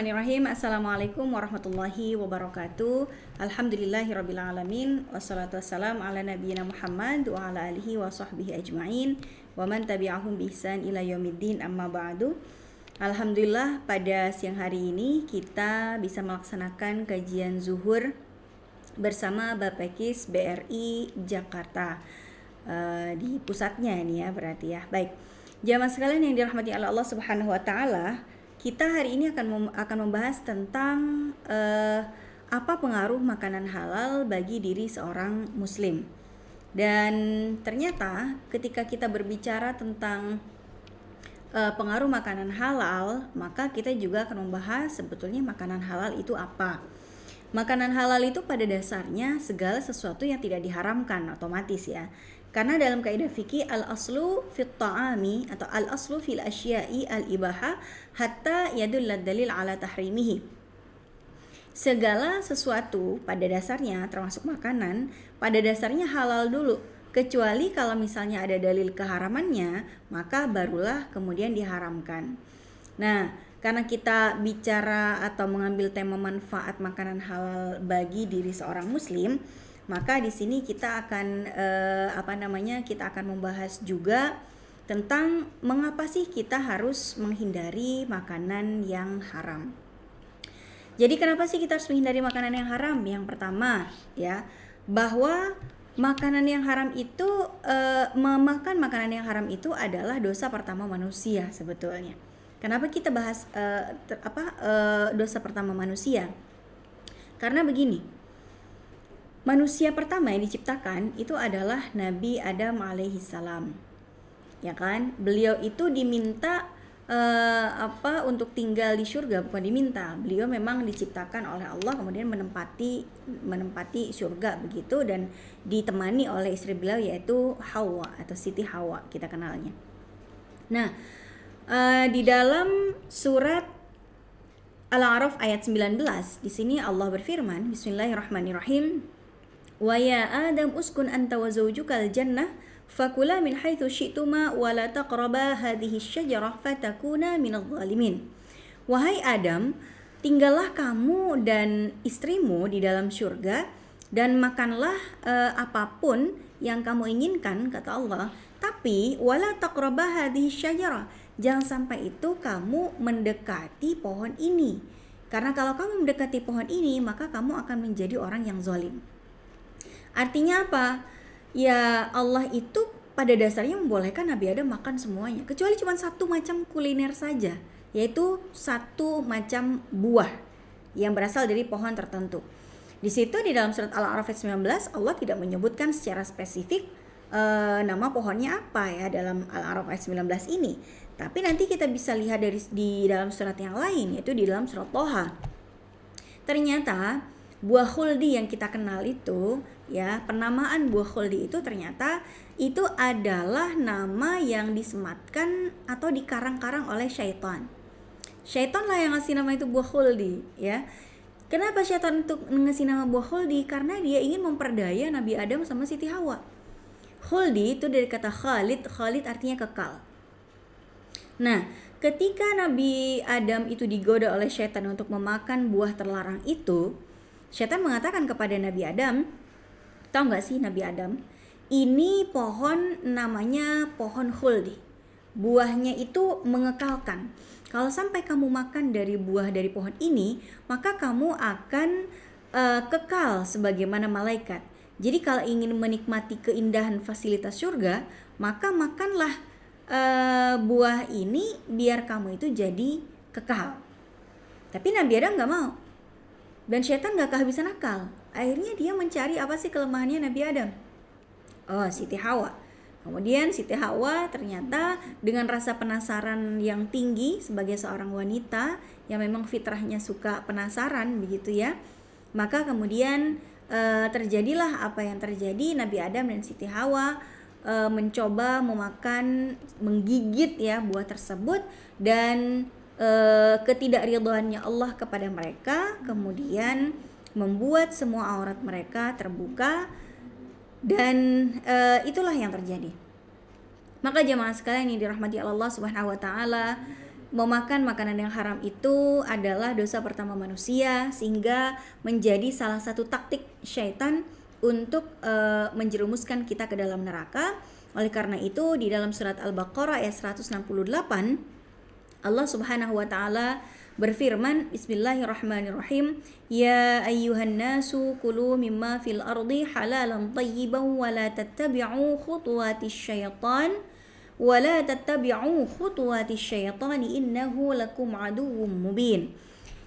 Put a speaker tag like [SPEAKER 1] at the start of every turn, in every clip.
[SPEAKER 1] Bismillahirrahmanirrahim. Assalamualaikum warahmatullahi wabarakatuh. Alhamdulillahirrabbilalamin. Wassalatu wassalamu ala nabiyyina Muhammad wa ala alihi wa sahbihi ajma'in wa man tabi'ahum bi ihsan ila yaumiddin, amma ba'du. Alhamdulillah, pada siang hari ini kita bisa melaksanakan kajian zuhur bersama Bapekis BRI Jakarta, di pusatnya ini ya, berarti ya. Baik, jamaah sekalian yang dirahmati oleh Allah Subhanahu wa taala, kita hari ini akan membahas tentang apa pengaruh makanan halal bagi diri seorang muslim. Dan ternyata ketika kita berbicara tentang pengaruh makanan halal, maka kita juga akan membahas sebetulnya makanan halal itu apa. Makanan halal itu pada dasarnya segala sesuatu yang tidak diharamkan otomatis ya. Karena dalam kaidah fikih al-aslu fit ta'ami atau al-aslu fil asya'i al-ibaha hatta yadullad dalil ala tahrimihi. Segala sesuatu pada dasarnya termasuk makanan pada dasarnya halal dulu, kecuali kalau misalnya ada dalil keharamannya maka barulah kemudian diharamkan. Nah, karena kita bicara atau mengambil tema manfaat makanan halal bagi diri seorang muslim, maka di sini kita akan kita akan membahas juga tentang mengapa sih kita harus menghindari makanan yang haram. Jadi kenapa sih kita harus menghindari makanan yang haram? Yang pertama ya, bahwa makanan yang haram itu memakan makanan yang haram itu adalah dosa pertama manusia sebetulnya. Kenapa kita bahas dosa pertama manusia? Karena begini, manusia pertama yang diciptakan itu adalah Nabi Adam alaihissalam, ya kan? Beliau itu diminta untuk tinggal di surga, bukan diminta. Beliau memang diciptakan oleh Allah, kemudian menempati surga begitu, dan ditemani oleh istri beliau yaitu Hawa atau Siti Hawa kita kenalnya. Nah, di dalam surat Al-A'raf ayat 19 di sini Allah berfirman, Bismillahirrahmanirrahim. Wa ya Adam uskun anta wa zawjukal jannah fakula min haitsu syi'tuma wa la taqraba hadhihi asy-syajarah fatakuna minadh dhalimin. Wahai Adam, tinggallah kamu dan istrimu di dalam surga dan makanlah apapun yang kamu inginkan, kata Allah, tapi wala taqraba hadhihi asy-syajarah, jangan sampai itu kamu mendekati pohon ini. Karena kalau kamu mendekati pohon ini, maka kamu akan menjadi orang yang zalim. Artinya apa? Ya, Allah itu pada dasarnya membolehkan Nabi Adam makan semuanya, kecuali cuma satu macam kuliner saja, yaitu satu macam buah yang berasal dari pohon tertentu. Di situ di dalam surat Al-A'raf ayat 19 Allah tidak menyebutkan secara spesifik nama pohonnya apa ya dalam Al-A'raf ayat 19 ini. Tapi nanti kita bisa lihat di dalam surat yang lain, yaitu di dalam surat Thaha. Ternyata buah khuldi yang kita kenal itu ya, penamaan buah khuldi itu ternyata itu adalah nama yang disematkan atau dikarang-karang oleh syaitan. Syaitan lah yang ngasih nama itu buah khuldi ya. Kenapa syaitan untuk ngasih nama buah khuldi? Karena dia ingin memperdaya Nabi Adam sama Siti Hawa. Khuldi itu dari kata Khalid artinya kekal. Nah, ketika Nabi Adam itu digoda oleh syaitan untuk memakan buah terlarang itu, syaitan mengatakan kepada Nabi Adam, tahu gak sih Nabi Adam, ini pohon namanya pohon khuldi. Buahnya itu mengekalkan. Kalau sampai kamu makan dari buah dari pohon ini, maka kamu akan kekal sebagaimana malaikat. Jadi kalau ingin menikmati keindahan fasilitas surga, maka makanlah buah ini biar kamu itu jadi kekal. Tapi Nabi Adam gak mau. Dan syaitan gak kehabisan akal. Akhirnya dia mencari apa sih kelemahannya Nabi Adam? Oh, Siti Hawa. Kemudian Siti Hawa ternyata dengan rasa penasaran yang tinggi sebagai seorang wanita yang memang fitrahnya suka penasaran begitu ya. Maka kemudian terjadilah apa yang terjadi. Nabi Adam dan Siti Hawa mencoba menggigit ya buah tersebut, dan ketidakridhoannya Allah kepada mereka kemudian membuat semua aurat mereka terbuka, dan itulah yang terjadi. Maka jemaah sekalian yang dirahmati Allah Subhanahu wa taala, memakan makanan yang haram itu adalah dosa pertama manusia, sehingga menjadi salah satu taktik syaitan untuk menjerumuskan kita ke dalam neraka. Oleh karena itu di dalam surat Al-Baqarah ayat 168 Allah Subhanahu wa taala berfirman, Bismillahirrahmanirrahim, Ya ayyuhan nasu kulu mimma fil ardi halalan tayyiban wa la tattabi'u khutuwatis syaitan وَلَا تَتَّبِعُوا خُطُوَاتِ الشَّيْطَانِ إِنَّهُ لَكُمْ عَدُوٌّ مُبِينٌ.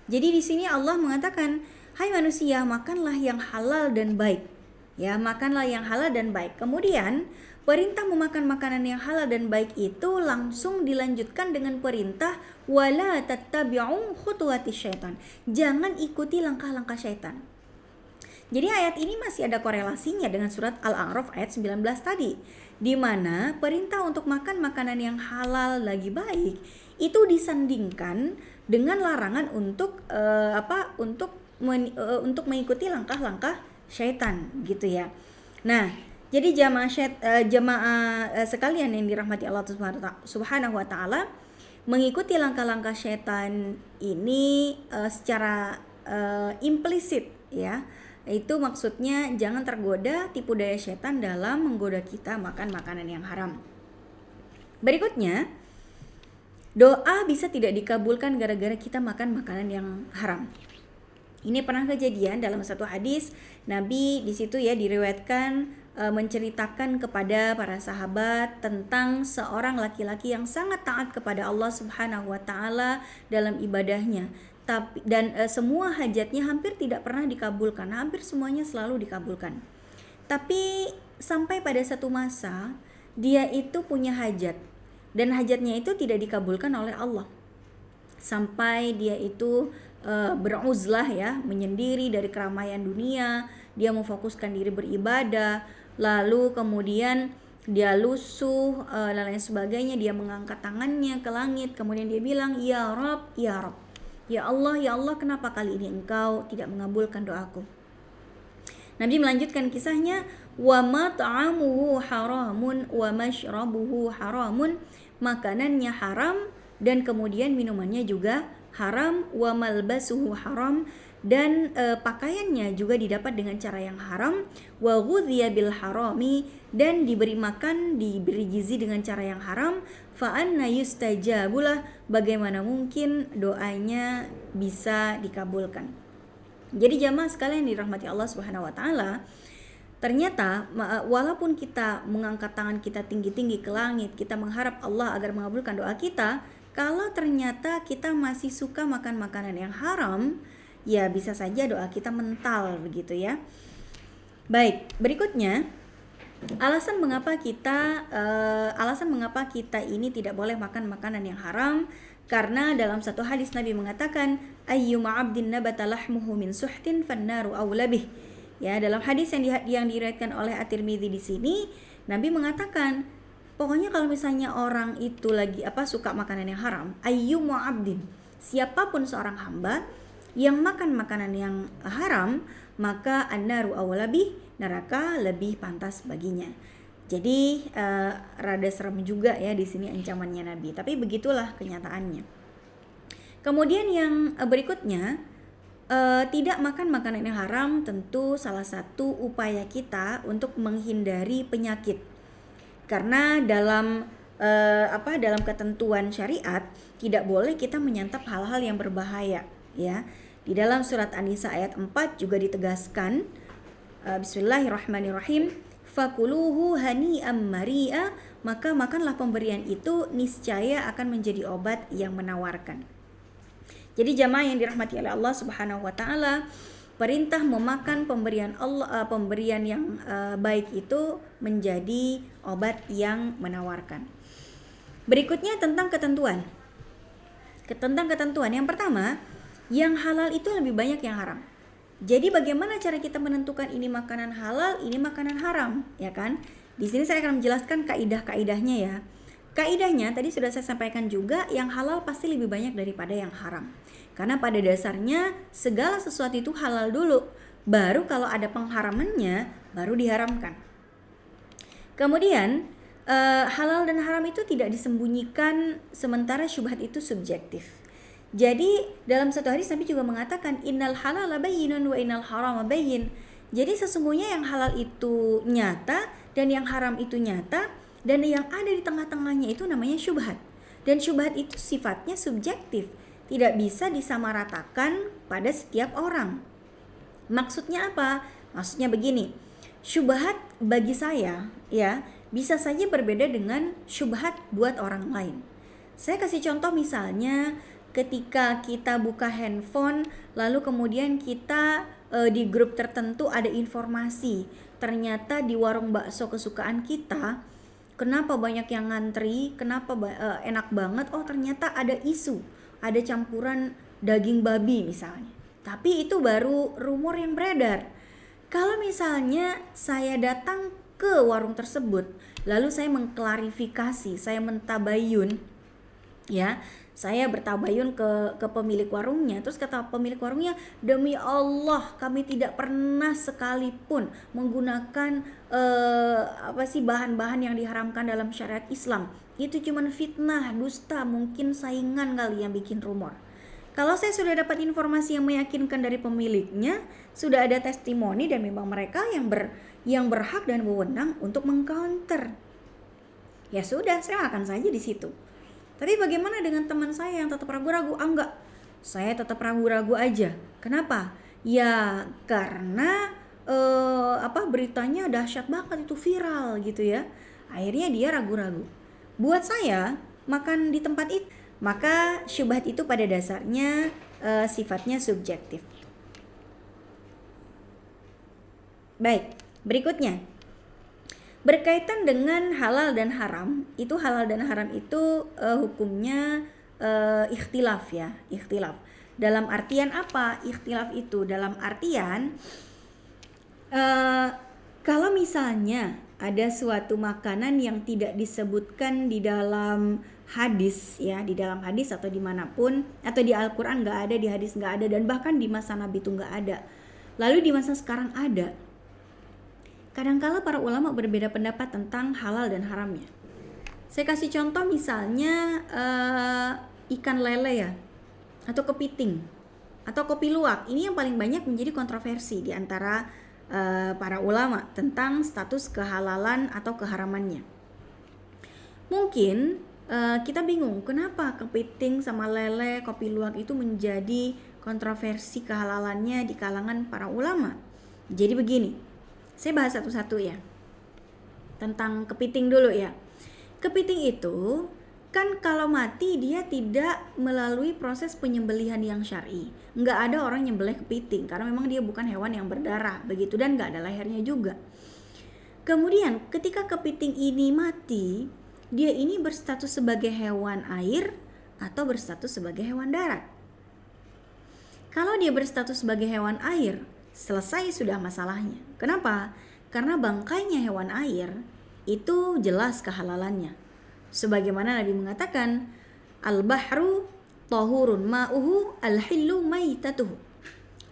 [SPEAKER 1] Jadi di sini Allah mengatakan, hai manusia, makanlah yang halal dan baik. Ya, makanlah yang halal dan baik. Kemudian perintah memakan makanan yang halal dan baik itu langsung dilanjutkan dengan perintah وَلَا تَتَّبِعُوا خُطُوَاتِ الشَّيْطَانِ. Jangan ikuti langkah-langkah syaitan. Jadi ayat ini masih ada korelasinya dengan surat Al-A'raf ayat 19 tadi, di mana perintah untuk makan makanan yang halal lagi baik itu disandingkan dengan larangan untuk untuk mengikuti langkah-langkah syaitan gitu ya. Nah, jadi jamaah sekalian yang dirahmati Allah Subhanahu wa taala, mengikuti langkah-langkah syaitan ini secara implisit ya. Itu maksudnya jangan tergoda tipu daya setan dalam menggoda kita makan makanan yang haram. Berikutnya, doa bisa tidak dikabulkan gara-gara kita makan makanan yang haram. Ini pernah kejadian dalam satu hadis, Nabi di situ ya diriwayatkan menceritakan kepada para sahabat tentang seorang laki-laki yang sangat taat kepada Allah Subhanahu wa taala dalam ibadahnya. Semua hajatnya hampir tidak pernah dikabulkan, hampir semuanya selalu dikabulkan. Tapi sampai pada satu masa dia itu punya hajat dan hajatnya itu tidak dikabulkan oleh Allah. Sampai dia itu beruzlah ya, menyendiri dari keramaian dunia, dia memfokuskan diri beribadah, lalu kemudian dia lusuh dan lain sebagainya, dia mengangkat tangannya ke langit, kemudian dia bilang, Ya Rabb, Ya Rabb. Ya Allah, kenapa kali ini engkau tidak mengabulkan doaku? Nabi melanjutkan kisahnya, wa mat'amuhu haramun wa mashrabuhu haramun, makanannya haram dan kemudian minumannya juga haram, wa malbasuhu haram, dan pakaiannya juga didapat dengan cara yang haram, wa ghudhiya bil harami, dan diberi makan, diberi gizi dengan cara yang haram, fa anna yustajabulah, bagaimana mungkin doanya bisa dikabulkan. Jadi jamaah sekalian dirahmati Allah Subhanahu wa taala, ternyata walaupun kita mengangkat tangan kita tinggi-tinggi ke langit, kita mengharap Allah agar mengabulkan doa kita, kalau ternyata kita masih suka makan makanan yang haram, ya bisa saja doa kita mental begitu ya. Baik, berikutnya alasan mengapa kita ini tidak boleh makan makanan yang haram, karena dalam satu hadis Nabi mengatakan, ayyuma 'abdin nabata lahmuhu min suhtin fannaru awla bih. Ya, dalam hadis yang diriwayatkan oleh At-Tirmidzi di sini, Nabi mengatakan, pokoknya kalau misalnya orang itu lagi suka makanan yang haram, ayyuma 'abdin, siapapun seorang hamba yang makan makanan yang haram, maka annaru awla bih, neraka lebih pantas baginya. Jadi rada serem juga ya di sini ancamannya Nabi, tapi begitulah kenyataannya. Kemudian yang berikutnya, tidak makan makanan yang haram tentu salah satu upaya kita untuk menghindari penyakit. Karena dalam ketentuan syariat tidak boleh kita menyantap hal-hal yang berbahaya ya. Di dalam surat An-Nisa ayat 4 juga ditegaskan, Bismillahirrahmanirrahim, fakuluhu hani'am mari'a, maka makanlah pemberian itu niscaya akan menjadi obat yang menawarkan. Jadi jamaah yang dirahmati oleh Allah Subhanahu wa taala, perintah memakan pemberian Allah, pemberian yang baik itu menjadi obat yang menawarkan. Berikutnya tentang ketentuan. Yang pertama, yang halal itu lebih banyak yang haram. Jadi bagaimana cara kita menentukan ini makanan halal, ini makanan haram, ya kan? Di sini saya akan menjelaskan kaidah-kaidahnya ya. Kaidahnya tadi sudah saya sampaikan juga, yang halal pasti lebih banyak daripada yang haram. Karena pada dasarnya segala sesuatu itu halal dulu, baru kalau ada pengharamannya baru diharamkan. Kemudian halal dan haram itu tidak disembunyikan, sementara syubhat itu subjektif. Jadi dalam satu hadis Nabi juga mengatakan innal halala bayyinun wa innal harama bayyin. Jadi sesungguhnya yang halal itu nyata dan yang haram itu nyata, dan yang ada di tengah-tengahnya itu namanya syubhat. Dan syubhat itu sifatnya subjektif, tidak bisa disamaratakan pada setiap orang. Maksudnya apa? Maksudnya begini, syubhat bagi saya ya bisa saja berbeda dengan syubhat buat orang lain. Saya kasih contoh, misalnya ketika kita buka handphone lalu kemudian kita di grup tertentu ada informasi, ternyata di warung bakso kesukaan kita, kenapa banyak yang ngantri, kenapa enak banget, oh ternyata ada isu, ada campuran daging babi misalnya. Tapi itu baru rumor yang beredar. Kalau misalnya saya datang ke warung tersebut, lalu saya mengklarifikasi, saya mentabayun, ya, saya bertabayun ke pemilik warungnya, terus kata pemilik warungnya, demi Allah kami tidak pernah sekalipun menggunakan bahan-bahan yang diharamkan dalam syariat Islam, itu cuma fitnah, dusta, mungkin saingan kali yang bikin rumor. Kalau saya sudah dapat informasi yang meyakinkan dari pemiliknya, sudah ada testimoni, dan memang mereka yang berhak dan wewenang untuk mengcounter, ya sudah, saya akan saja di situ. Tapi bagaimana dengan teman saya yang tetap ragu-ragu? Enggak, saya tetap ragu-ragu aja. Kenapa? Ya karena beritanya dahsyat banget, itu viral gitu ya. Akhirnya dia ragu-ragu. Buat saya makan di tempat itu, maka syubhat itu pada dasarnya sifatnya subjektif. Baik, berikutnya berkaitan dengan halal dan haram. Itu halal dan haram itu hukumnya ikhtilaf ya, ikhtilaf. Dalam artian apa ikhtilaf itu? Dalam artian kalau misalnya ada suatu makanan yang tidak disebutkan di dalam hadis ya, di dalam hadis atau dimanapun, atau di Al-Quran nggak ada, di hadis nggak ada, dan bahkan di masa Nabi itu nggak ada, lalu di masa sekarang ada. Kadangkala para ulama berbeda pendapat tentang halal dan haramnya. Saya kasih contoh misalnya ikan lele ya, atau kepiting, atau kopi luwak. Ini yang paling banyak menjadi kontroversi di antara para ulama tentang status kehalalan atau keharamannya. Mungkin kita bingung kenapa kepiting sama lele, kopi luwak itu menjadi kontroversi kehalalannya di kalangan para ulama. Jadi begini, saya bahas satu-satu ya. Tentang kepiting dulu ya. Kepiting itu kan kalau mati dia tidak melalui proses penyembelihan yang syar'i. Nggak ada orang nyembelih kepiting karena memang dia bukan hewan yang berdarah begitu, dan nggak ada lehernya juga. Kemudian ketika kepiting ini mati, dia ini berstatus sebagai hewan air atau berstatus sebagai hewan darat. Kalau dia berstatus sebagai hewan air, selesai sudah masalahnya. Kenapa? Karena bangkainya hewan air itu jelas kehalalannya. Sebagaimana Nabi mengatakan, al-bahru tahurun ma'uhu al-hillu maitatuhu.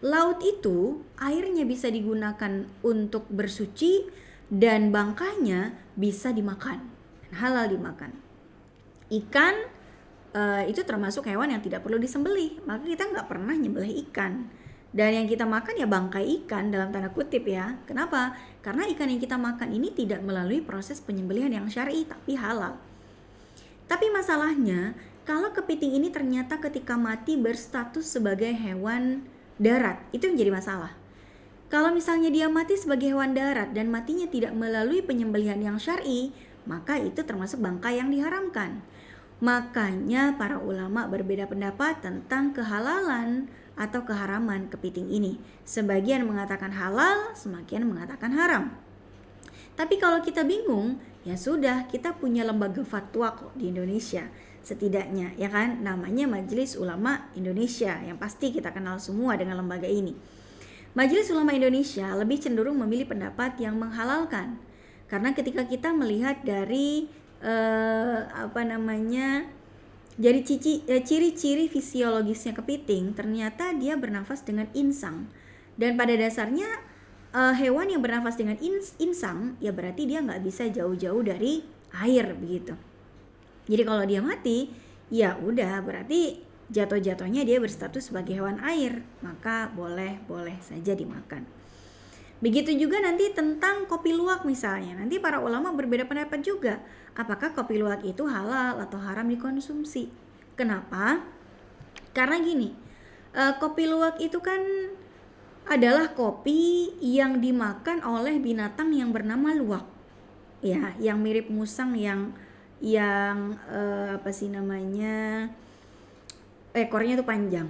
[SPEAKER 1] Laut itu airnya bisa digunakan untuk bersuci dan bangkainya bisa dimakan, halal dimakan. Ikan itu termasuk hewan yang tidak perlu disembelih, maka kita nggak pernah nyembelih ikan. Dan yang kita makan ya bangkai ikan dalam tanda kutip ya. Kenapa? Karena ikan yang kita makan ini tidak melalui proses penyembelihan yang syar'i tapi halal. Tapi masalahnya kalau kepiting ini ternyata ketika mati berstatus sebagai hewan darat, itu yang jadi masalah. Kalau misalnya dia mati sebagai hewan darat dan matinya tidak melalui penyembelihan yang syar'i, maka itu termasuk bangkai yang diharamkan. Makanya para ulama berbeda pendapat tentang kehalalan atau keharaman kepiting ini. Sebagian mengatakan halal, sebagian mengatakan haram. Tapi kalau kita bingung, ya sudah, kita punya lembaga fatwa kok di Indonesia. Setidaknya ya kan, namanya Majelis Ulama Indonesia, yang pasti kita kenal semua dengan lembaga ini. Majelis Ulama Indonesia lebih cenderung memilih pendapat yang menghalalkan. Karena ketika kita melihat dari dari ciri-ciri fisiologisnya kepiting, ternyata dia bernafas dengan insang. Dan pada dasarnya hewan yang bernafas dengan insang, ya berarti dia nggak bisa jauh-jauh dari air begitu. Jadi kalau dia mati, ya udah berarti jatuh-jatuhnya dia berstatus sebagai hewan air, maka boleh saja dimakan. Begitu juga nanti tentang kopi luwak misalnya. Nanti para ulama berbeda pendapat juga. Apakah kopi luwak itu halal atau haram dikonsumsi? Kenapa? Karena gini, kopi luwak itu kan adalah kopi yang dimakan oleh binatang yang bernama luwak. Ya, yang mirip musang yang ekornya itu panjang.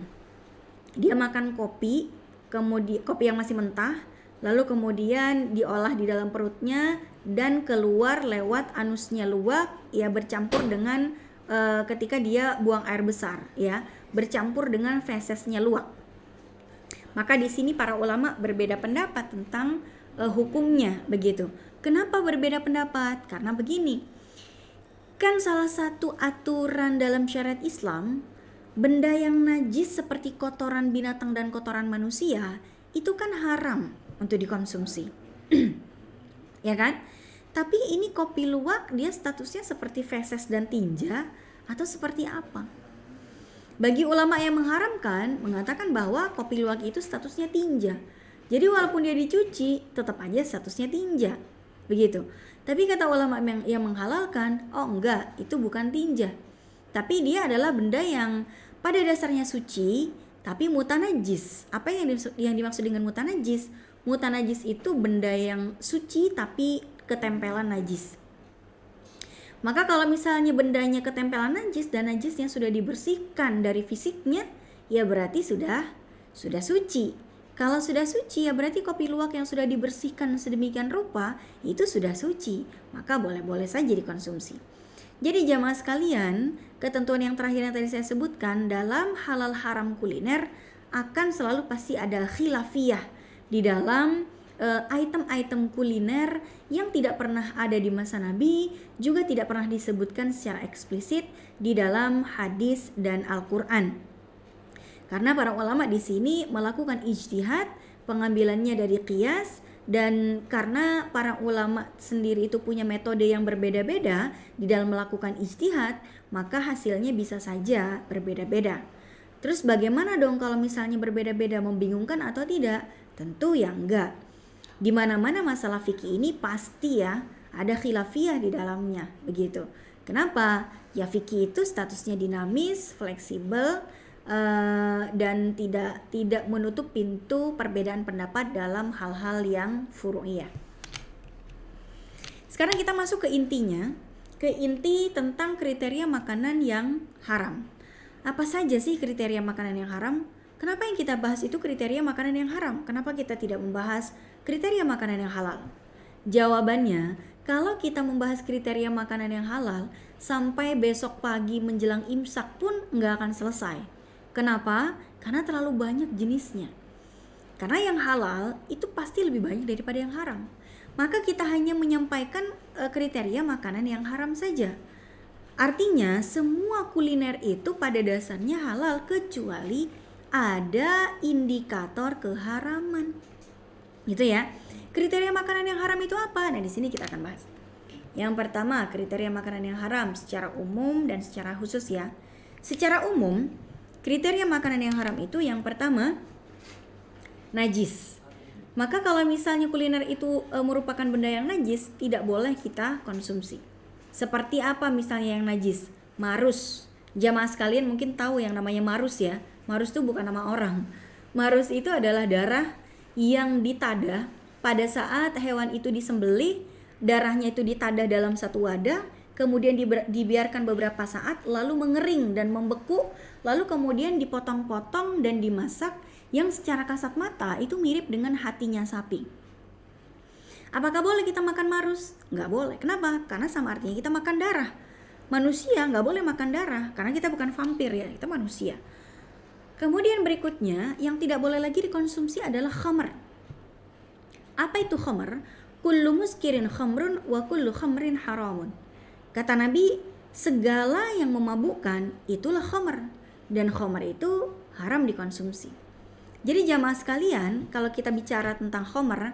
[SPEAKER 1] Dia makan kopi, kemudian kopi yang masih mentah, lalu kemudian diolah di dalam perutnya dan keluar lewat anusnya luwak, ya bercampur dengan ketika dia buang air besar, ya bercampur dengan fesesnya luwak. Maka di sini para ulama berbeda pendapat tentang hukumnya begitu. Kenapa berbeda pendapat? Karena begini, kan salah satu aturan dalam syariat Islam, benda yang najis seperti kotoran binatang dan kotoran manusia itu kan haram untuk dikonsumsi. Ya kan? Tapi ini kopi luwak dia statusnya seperti feses dan tinja atau seperti apa? Bagi ulama yang mengharamkan mengatakan bahwa kopi luwak itu statusnya tinja. Jadi walaupun dia dicuci tetap aja statusnya tinja. Begitu. Tapi kata ulama yang menghalalkan, oh enggak, itu bukan tinja. Tapi dia adalah benda yang pada dasarnya suci, tapi mutanajis. Apa yang dimaksud dengan mutanajis? Mutanajis itu benda yang suci tapi ketempelan najis. Maka kalau misalnya bendanya ketempelan najis dan najisnya sudah dibersihkan dari fisiknya, ya berarti sudah suci. Kalau sudah suci ya berarti kopi luwak yang sudah dibersihkan sedemikian rupa itu sudah suci, maka boleh-boleh saja dikonsumsi. Jadi jamaah sekalian, ketentuan yang terakhir yang tadi saya sebutkan dalam halal haram kuliner akan selalu pasti ada khilafiyah di dalam item-item kuliner yang tidak pernah ada di masa Nabi, juga tidak pernah disebutkan secara eksplisit di dalam hadis dan Al-Qur'an. Karena para ulama di sini melakukan ijtihad, pengambilannya dari qiyas, dan karena para ulama sendiri itu punya metode yang berbeda-beda di dalam melakukan ijtihad, maka hasilnya bisa saja berbeda-beda. Terus bagaimana dong kalau misalnya berbeda-beda, membingungkan atau tidak? Tentu ya enggak. Di mana-mana masalah fikih ini pasti ya ada khilafiyah di dalamnya, begitu. Kenapa? Ya fikih itu statusnya dinamis, fleksibel, dan tidak menutup pintu perbedaan pendapat dalam hal-hal yang furu'iyah. Sekarang kita masuk ke intinya, ke inti tentang kriteria makanan yang haram. Apa saja sih kriteria makanan yang haram? Kenapa yang kita bahas itu kriteria makanan yang haram? Kenapa kita tidak membahas kriteria makanan yang halal? Jawabannya, kalau kita membahas kriteria makanan yang halal, sampai besok pagi menjelang imsak pun nggak akan selesai. Kenapa? Karena terlalu banyak jenisnya. Karena yang halal itu pasti lebih banyak daripada yang haram. Maka kita hanya menyampaikan kriteria makanan yang haram saja. Artinya semua kuliner itu pada dasarnya halal kecuali ada indikator keharaman. Gitu ya. Kriteria makanan yang haram itu apa? Nah, di sini kita akan bahas. Yang pertama, kriteria makanan yang haram secara umum dan secara khusus ya. Secara umum, kriteria makanan yang haram itu yang pertama, najis. Maka kalau misalnya kuliner itu merupakan benda yang najis, tidak boleh kita konsumsi. Seperti apa misalnya yang najis? Marus. Jamaah sekalian mungkin tahu yang namanya marus ya. Marus itu bukan nama orang. Marus itu adalah darah yang ditadah pada saat hewan itu disembelih. Darahnya itu ditadah dalam satu wadah, kemudian dibiarkan beberapa saat, lalu mengering dan membeku, lalu kemudian dipotong-potong dan dimasak, yang secara kasat mata itu mirip dengan hatinya sapi. Apakah boleh kita makan marus? Nggak boleh. Kenapa? Karena sama artinya kita makan darah. Manusia nggak boleh makan darah, karena kita bukan vampir ya, kita manusia. Kemudian berikutnya, yang tidak boleh lagi dikonsumsi adalah khamr. Apa itu khamr? Kullu muskirin khamrun wa kullu khamrin haramun. Kata Nabi, segala yang memabukkan itulah khamr, dan khamr itu haram dikonsumsi. Jadi jamaah sekalian, kalau kita bicara tentang khamr,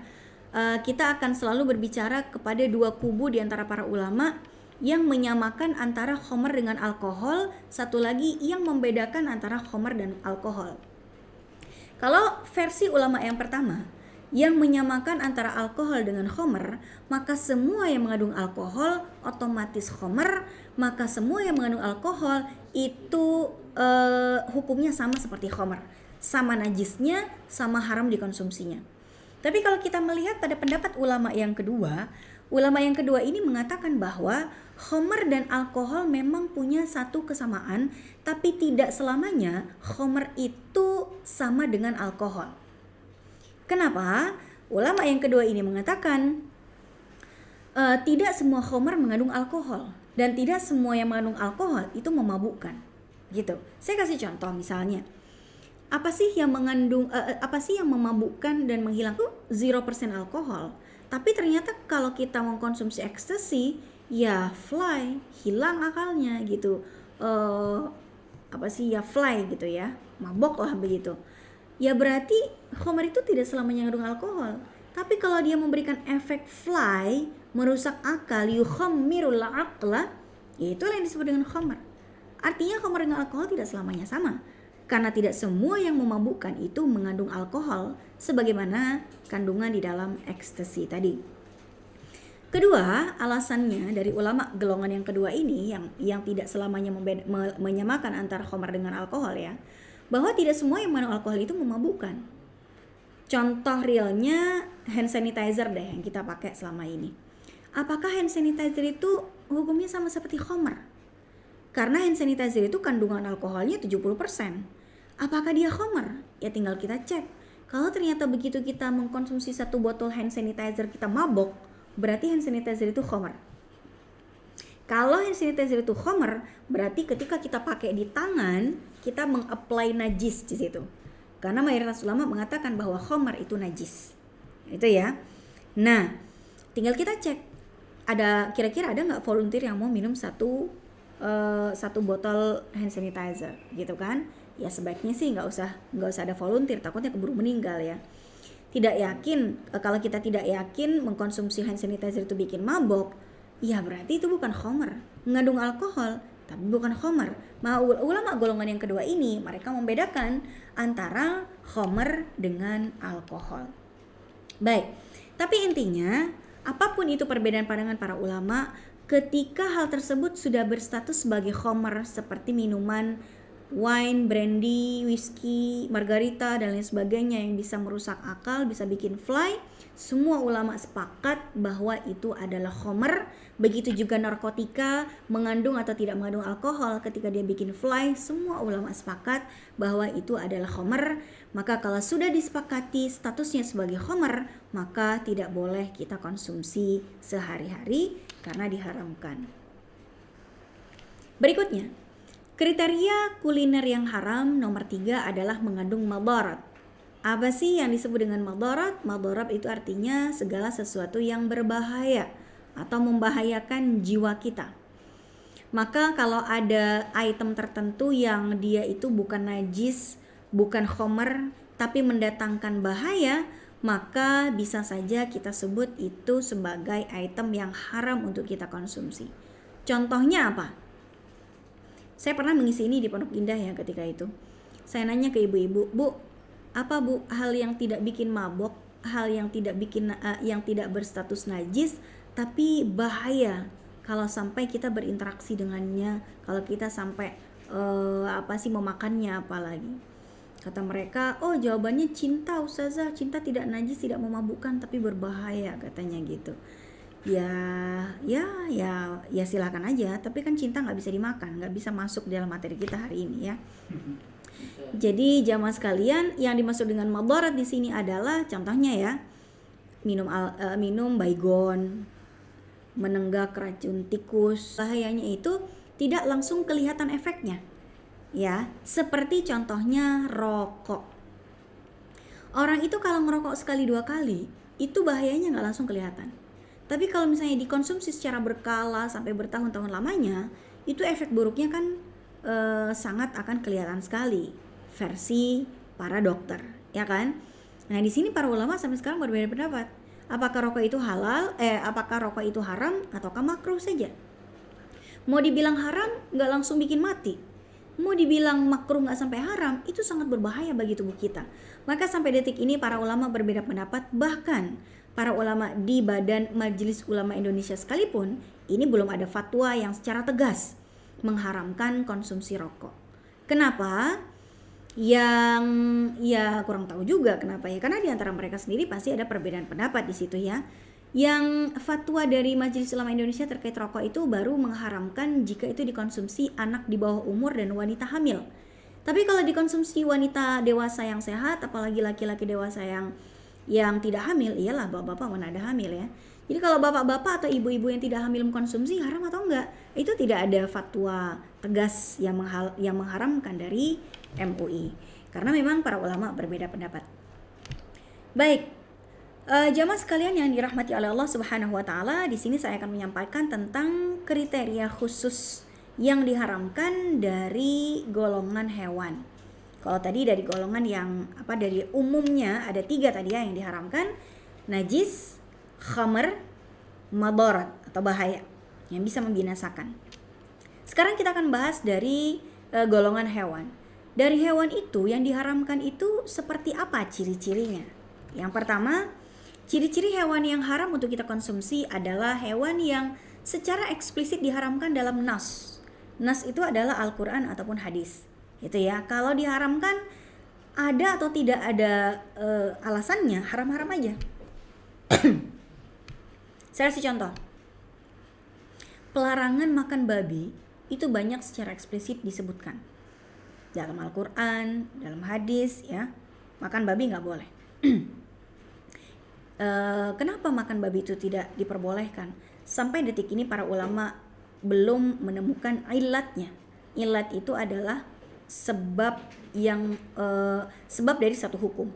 [SPEAKER 1] kita akan selalu berbicara kepada dua kubu di antara para ulama. yang menyamakan antara khamar dengan alkohol, satu lagi yang membedakan antara khamar dan alkohol. Kalau versi ulama yang pertama, yang menyamakan antara alkohol dengan khamar, maka semua yang mengandung alkohol otomatis khamar, maka semua yang mengandung alkohol itu hukumnya sama seperti khamar, sama najisnya, sama haram dikonsumsinya. Tapi kalau kita melihat pada pendapat ulama yang kedua ini mengatakan bahwa khamar dan alkohol memang punya satu kesamaan, tapi tidak selamanya khamar itu sama dengan alkohol. Kenapa? Ulama yang kedua ini mengatakan tidak semua khamar mengandung alkohol dan tidak semua yang mengandung alkohol itu memabukkan. Gitu. Saya kasih contoh misalnya. Apa sih yang memabukkan dan menghilangkan 0% alkohol? Tapi ternyata kalau kita mengkonsumsi ekstasi, ya fly, hilang akalnya gitu. Fly gitu ya. Mabok lah begitu. Ya berarti khamar itu tidak selamanya mengandung alkohol. Tapi kalau dia memberikan efek fly, merusak akal, yukhammirul aqla, ya itulah yang disebut dengan khamar. Artinya khamar dengan alkohol tidak selamanya sama. Karena tidak semua yang memabukkan itu mengandung alkohol sebagaimana kandungan di dalam ekstasi tadi. Kedua, alasannya dari ulama golongan yang kedua ini yang tidak selamanya menyamakan antara khamar dengan alkohol ya, bahwa tidak semua yang mengandung alkohol itu memabukkan. Contoh realnya hand sanitizer deh yang kita pakai selama ini. Apakah hand sanitizer itu hukumnya sama seperti khamar? Karena hand sanitizer itu kandungan alkoholnya 70%. Apakah dia khamar? Ya tinggal kita cek. Kalau ternyata begitu kita mengkonsumsi 1 botol hand sanitizer kita mabok, berarti hand sanitizer itu khamar. Kalau hand sanitizer itu khamar, berarti ketika kita pakai di tangan, kita mengapply najis di situ. Karena mayoritas ulama mengatakan bahwa khamar itu najis. Itu ya. Nah, tinggal kita cek. Kira-kira ada nggak volunteer yang mau minum satu botol hand sanitizer, gitu kan? Ya sebaiknya sih nggak usah ada volunteer, takutnya keburu meninggal ya. Kalau kita tidak yakin mengkonsumsi hand sanitizer itu bikin mabok, ya berarti itu bukan khamar, mengandung alkohol tapi bukan khamar. Ulama golongan yang kedua ini mereka membedakan antara khamar dengan alkohol. Baik, tapi intinya apapun itu perbedaan pandangan para ulama, ketika hal tersebut sudah berstatus sebagai khamar seperti minuman wine, brandy, whiskey, margarita dan lain sebagainya yang bisa merusak akal, bisa bikin fly, semua ulama sepakat bahwa itu adalah khamar. Begitu juga narkotika, mengandung atau tidak mengandung alkohol, ketika dia bikin fly, semua ulama sepakat bahwa itu adalah khamar. Maka kalau sudah disepakati statusnya sebagai khamar, maka tidak boleh kita konsumsi sehari-hari karena diharamkan. Berikutnya, kriteria kuliner yang haram nomor 3 adalah mengandung madarat. Apa sih yang disebut dengan madarat? Madarat itu artinya segala sesuatu yang berbahaya atau membahayakan jiwa kita. Maka kalau ada item tertentu yang dia itu bukan najis, bukan khamar, tapi mendatangkan bahaya, maka bisa saja kita sebut itu sebagai item yang haram untuk kita konsumsi. Contohnya apa? Saya pernah mengisi ini di Pondok Indah ya ketika itu. Saya nanya ke ibu-ibu, "Bu, apa Bu hal yang tidak bikin mabok, hal yang tidak berstatus najis tapi bahaya kalau sampai kita berinteraksi dengannya, kalau kita sampai memakannya apalagi?" Kata mereka, "Oh, jawabannya cinta Ustazah, cinta tidak najis, tidak memabukkan tapi berbahaya," katanya gitu. Ya silakan aja, tapi kan cinta nggak bisa dimakan, nggak bisa masuk dalam materi kita hari ini ya. Jadi jamaah sekalian, yang dimaksud dengan madarat di sini adalah contohnya ya, minum baygon, menenggak racun tikus. Bahayanya itu tidak langsung kelihatan efeknya. Ya, seperti contohnya rokok. Orang itu kalau ngerokok sekali 2 kali, itu bahayanya nggak langsung kelihatan. Tapi kalau misalnya dikonsumsi secara berkala sampai bertahun-tahun lamanya, itu efek buruknya kan sangat akan kelihatan sekali versi para dokter, ya kan? Nah, di sini para ulama sampai sekarang berbeda pendapat. Apakah rokok itu halal? Apakah rokok itu haram ataukah makruh saja? Mau dibilang haram nggak langsung bikin mati, mau dibilang makruh nggak sampai haram, itu sangat berbahaya bagi tubuh kita. Maka sampai detik ini para ulama berbeda pendapat, bahkan para ulama di Badan Majelis Ulama Indonesia sekalipun ini belum ada fatwa yang secara tegas mengharamkan konsumsi rokok. Kenapa? Yang ya kurang tahu juga kenapa ya, karena di antara mereka sendiri pasti ada perbedaan pendapat di situ ya. Yang fatwa dari Majelis Ulama Indonesia terkait rokok itu baru mengharamkan jika itu dikonsumsi anak di bawah umur dan wanita hamil. Tapi kalau dikonsumsi wanita dewasa yang sehat, apalagi laki-laki dewasa yang tidak hamil, iyalah bapak-bapak mana ada hamil ya. Jadi kalau bapak-bapak atau ibu-ibu yang tidak hamil mengkonsumsi haram atau enggak, itu tidak ada fatwa tegas yang mengharamkan dari MUI. Karena memang para ulama berbeda pendapat. Baik, jamaah sekalian yang dirahmati oleh Allah Subhanahu wa taala, di sini saya akan menyampaikan tentang kriteria khusus yang diharamkan dari golongan hewan. Kalau tadi dari golongan yang dari umumnya ada 3 tadi ya yang diharamkan: najis, khamr, madarat atau bahaya yang bisa membinasakan. Sekarang kita akan bahas dari golongan hewan. Dari hewan itu yang diharamkan itu seperti apa ciri-cirinya? Yang pertama, ciri-ciri hewan yang haram untuk kita konsumsi adalah hewan yang secara eksplisit diharamkan dalam nas. Nas itu adalah Al-Quran ataupun hadis. Itu ya. Kalau diharamkan ada atau tidak ada alasannya, haram-haram aja. Saya kasih contoh. Pelarangan makan babi itu banyak secara eksplisit disebutkan dalam Al-Quran, dalam hadis ya. Makan babi nggak boleh. Kenapa makan babi itu tidak diperbolehkan? Sampai detik ini para ulama belum menemukan ilatnya. Ilat itu adalah sebab dari satu hukum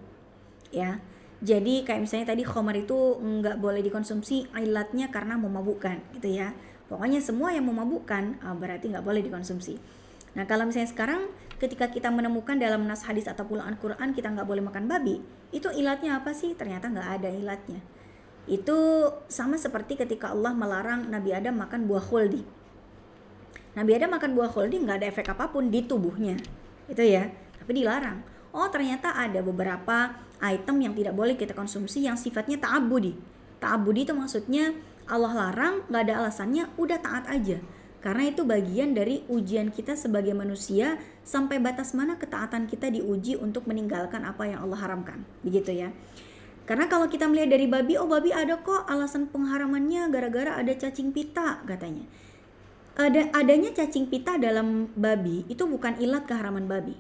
[SPEAKER 1] ya. Jadi kayak misalnya tadi khamar itu nggak boleh dikonsumsi, ilatnya karena memabukkan gitu ya. Pokoknya semua yang memabukkan berarti nggak boleh dikonsumsi. Nah kalau misalnya sekarang ketika kita menemukan dalam nas hadis ataupun Al-Quran kita nggak boleh makan babi, itu ilatnya apa sih? Ternyata nggak ada ilatnya. Itu sama seperti ketika Allah melarang Nabi Adam makan buah khuldi. Nabi Adam makan buah khuldi nggak ada efek apapun di tubuhnya, itu ya, tapi dilarang. Oh ternyata ada beberapa item yang tidak boleh kita konsumsi yang sifatnya ta'abudi. Ta'abudi itu maksudnya Allah larang, nggak ada alasannya, udah taat aja. Karena itu bagian dari ujian kita sebagai manusia, sampai batas mana ketaatan kita diuji untuk meninggalkan apa yang Allah haramkan, begitu ya. Karena kalau kita melihat dari babi, oh babi ada kok alasan pengharamannya gara-gara ada cacing pita katanya. Adanya cacing pita dalam babi itu bukan ilat keharaman babi.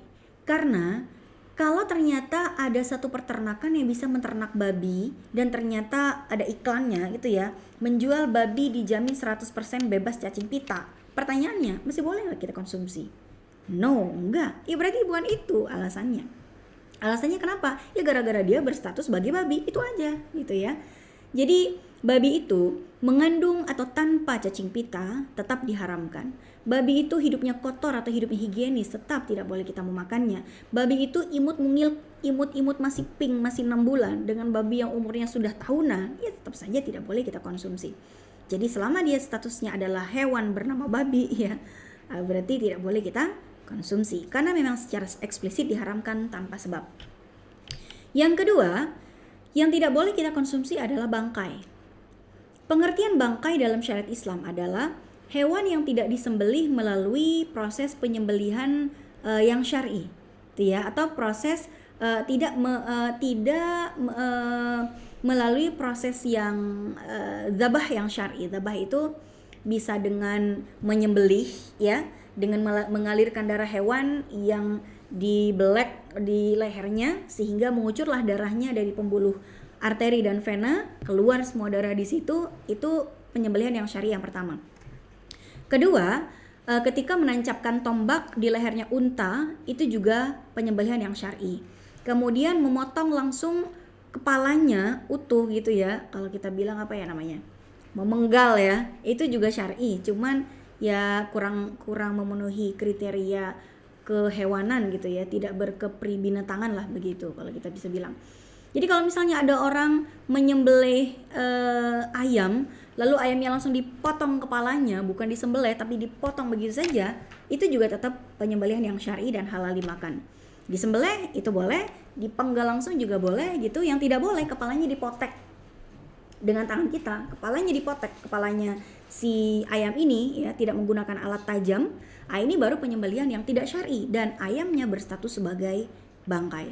[SPEAKER 1] Karena kalau ternyata ada satu peternakan yang bisa menternak babi dan ternyata ada iklannya gitu ya, menjual babi dijamin 100% bebas cacing pita. Pertanyaannya, masih boleh nggak kita konsumsi? No, enggak. Ya berarti bukan itu alasannya. Alasannya kenapa? Ya gara-gara dia berstatus sebagai babi, itu aja gitu ya. Jadi babi itu mengandung atau tanpa cacing pita tetap diharamkan. Babi itu hidupnya kotor atau hidupnya higienis, tetap tidak boleh kita memakannya. Babi itu imut masih pink, masih 6 bulan dengan babi yang umurnya sudah tahunan, ya tetap saja tidak boleh kita konsumsi. Jadi selama dia statusnya adalah hewan bernama babi ya, berarti tidak boleh kita konsumsi karena memang secara eksplisit diharamkan tanpa sebab. Yang kedua, yang tidak boleh kita konsumsi adalah bangkai. Pengertian bangkai dalam syariat Islam adalah hewan yang tidak disembelih melalui proses penyembelihan yang syar'i, ya, atau proses tidak melalui proses yang zabah yang syar'i. Zabah itu bisa dengan menyembelih, ya, dengan mengalirkan darah hewan yang dibelek di lehernya sehingga mengucurlah darahnya dari pembuluh arteri dan vena, keluar semua darah di situ. Itu penyembelihan yang syar'i yang pertama. Kedua, ketika menancapkan tombak di lehernya unta, itu juga penyembelihan yang syar'i. Kemudian memotong langsung kepalanya utuh gitu ya, kalau kita bilang apa ya namanya, memenggal ya, itu juga syar'i. Cuman ya kurang memenuhi kriteria kehewanan gitu ya, tidak berkepribinatangan lah begitu kalau kita bisa bilang. Jadi kalau misalnya ada orang menyembelih ayam, lalu ayamnya langsung dipotong kepalanya, bukan disembelih tapi dipotong begitu saja, itu juga tetap penyembelihan yang syar'i dan halal dimakan. Disembelih itu boleh, dipenggal langsung juga boleh gitu. Yang tidak boleh kepalanya dipotek dengan tangan kita, kepalanya dipotek, kepalanya si ayam ini ya, tidak menggunakan alat tajam. Ini baru penyembelihan yang tidak syar'i dan ayamnya berstatus sebagai bangkai.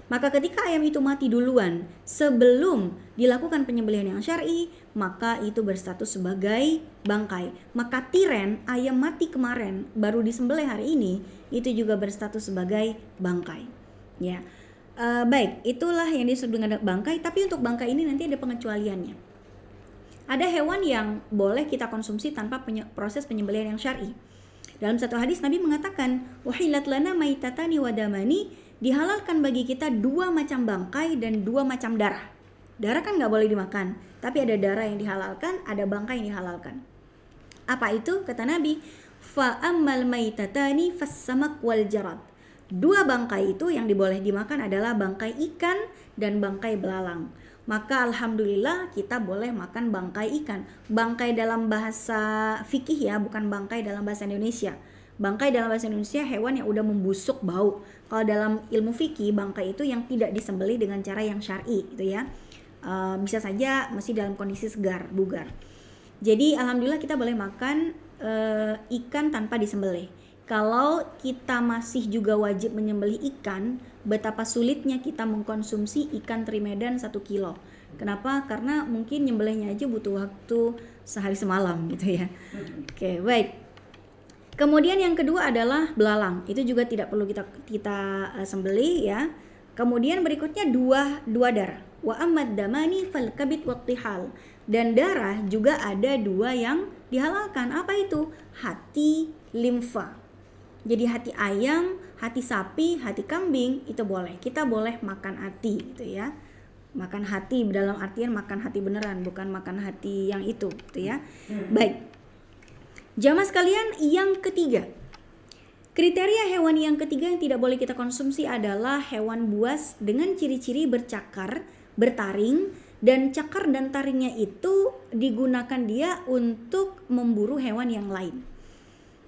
[SPEAKER 1] Maka ketika ayam itu mati duluan sebelum dilakukan penyembelihan yang syar'i, maka itu berstatus sebagai bangkai. Maka tiren, ayam mati kemarin baru disembelih hari ini, itu juga berstatus sebagai bangkai. Ya, baik, itulah yang disebut dengan bangkai. Tapi untuk bangkai ini nanti ada pengecualiannya. Ada hewan yang boleh kita konsumsi tanpa proses penyembelihan yang syar'i. Dalam satu hadis Nabi mengatakan, "Wahilat lana maitatani wadamani," dihalalkan bagi kita 2 macam bangkai dan 2 macam darah. Darah kan nggak boleh dimakan, tapi ada darah yang dihalalkan, ada bangkai yang dihalalkan. Apa itu? Kata Nabi, "Fa ammal maitatani fassamak wal jarad." 2 bangkai itu yang diboleh dimakan adalah bangkai ikan dan bangkai belalang. Maka alhamdulillah kita boleh makan bangkai ikan. Bangkai dalam bahasa fikih ya, bukan bangkai dalam bahasa Indonesia. Bangkai dalam bahasa Indonesia hewan yang udah membusuk bau. Kalau dalam ilmu fikih, bangkai itu yang tidak disembelih dengan cara yang syar'i gitu ya. Bisa saja masih dalam kondisi segar, bugar. Jadi alhamdulillah kita boleh makan ikan tanpa disembelih. Kalau kita masih juga wajib menyembelih ikan, betapa sulitnya kita mengkonsumsi ikan teri Medan 1 kilo. Kenapa? Karena mungkin nyembelihnya aja butuh waktu sehari semalam gitu ya. Oke, baik. Kemudian yang kedua adalah belalang. Itu juga tidak perlu kita sembelih ya. Kemudian berikutnya dua darah. Wa ammad damani fal kabid wa tihal. Dan darah juga ada 2 yang dihalalkan. Apa itu? Hati, limfa. Jadi hati ayam, hati sapi, hati kambing itu boleh. Kita boleh makan hati gitu ya. Makan hati dalam artian makan hati beneran, bukan makan hati yang itu gitu ya. Baik. Jamaah sekalian, yang ketiga, kriteria hewan yang ketiga yang tidak boleh kita konsumsi adalah hewan buas dengan ciri-ciri bercakar, bertaring, dan cakar dan taringnya itu digunakan dia untuk memburu hewan yang lain.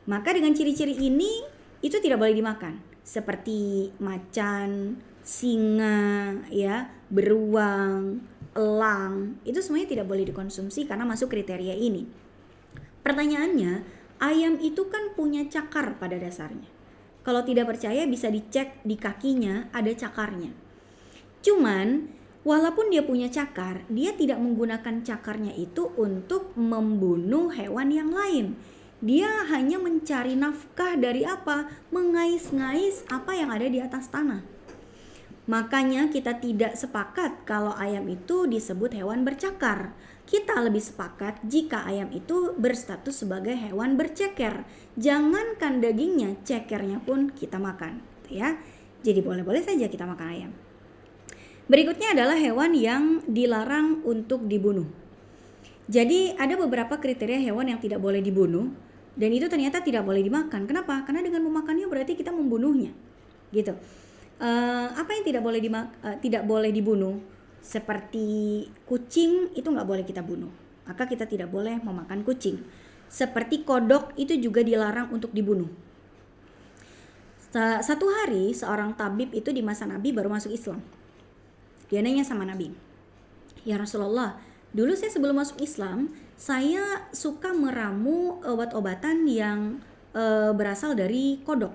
[SPEAKER 1] Maka dengan ciri-ciri ini itu tidak boleh dimakan, seperti macan, singa, ya, beruang, elang, itu semuanya tidak boleh dikonsumsi karena masuk kriteria ini. Pertanyaannya, ayam itu kan punya cakar pada dasarnya. Kalau tidak percaya bisa dicek di kakinya ada cakarnya. Cuman walaupun dia punya cakar, dia tidak menggunakan cakarnya itu untuk membunuh hewan yang lain. Dia hanya mencari nafkah dari apa? Mengais-ngais apa yang ada di atas tanah. Makanya kita tidak sepakat kalau ayam itu disebut hewan bercakar. Kita lebih sepakat jika ayam itu berstatus sebagai hewan berceker. Jangankan dagingnya, cekernya pun kita makan, ya. Jadi boleh-boleh saja kita makan ayam. Berikutnya adalah hewan yang dilarang untuk dibunuh. Jadi ada beberapa kriteria hewan yang tidak boleh dibunuh dan itu ternyata tidak boleh dimakan. Kenapa? Karena dengan memakannya berarti kita membunuhnya, gitu. Apa yang tidak boleh dibunuh? Seperti kucing itu nggak boleh kita bunuh, maka kita tidak boleh memakan kucing. Seperti kodok itu juga dilarang untuk dibunuh. Satu hari seorang tabib itu di masa Nabi baru masuk Islam. Dia nanya sama Nabi, "Ya Rasulullah, dulu saya sebelum masuk Islam saya suka meramu obat-obatan yang berasal dari kodok.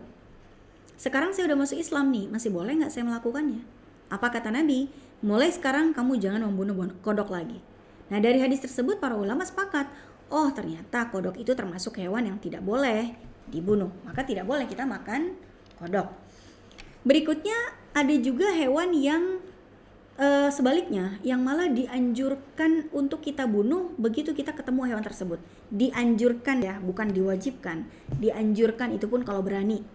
[SPEAKER 1] Sekarang saya udah masuk Islam nih, masih boleh nggak saya melakukannya?" Apa kata Nabi? "Mulai sekarang kamu jangan membunuh kodok lagi." Nah, dari hadis tersebut para ulama sepakat, oh ternyata kodok itu termasuk hewan yang tidak boleh dibunuh, maka tidak boleh kita makan kodok. Berikutnya ada juga hewan yang sebaliknya, yang malah dianjurkan untuk kita bunuh begitu kita ketemu hewan tersebut. Dianjurkan ya, bukan diwajibkan. Dianjurkan itu pun kalau berani.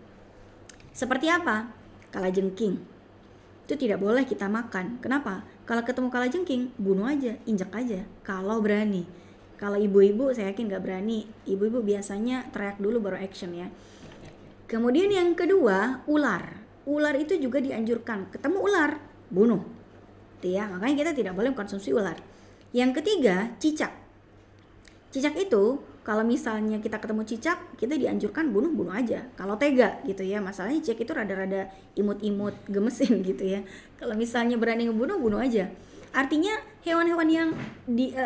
[SPEAKER 1] Seperti apa? Kalajengking. Itu tidak boleh kita makan. Kenapa? Kalau ketemu kalajengking, bunuh aja, injek aja. Kalau berani. Kalau ibu-ibu saya yakin gak berani. Ibu-ibu biasanya teriak dulu baru action ya. Kemudian yang kedua, ular. Ular itu juga dianjurkan. Ketemu ular, bunuh. gitu ya. Makanya kita tidak boleh mengkonsumsi ular. Yang ketiga, cicak. Cicak itu kalau misalnya kita ketemu cicak, kita dianjurkan bunuh aja. Kalau tega gitu ya. Masalahnya cicak itu rada-rada imut-imut, gemesin gitu ya. Kalau misalnya berani ngebunuh, bunuh aja. Artinya hewan-hewan yang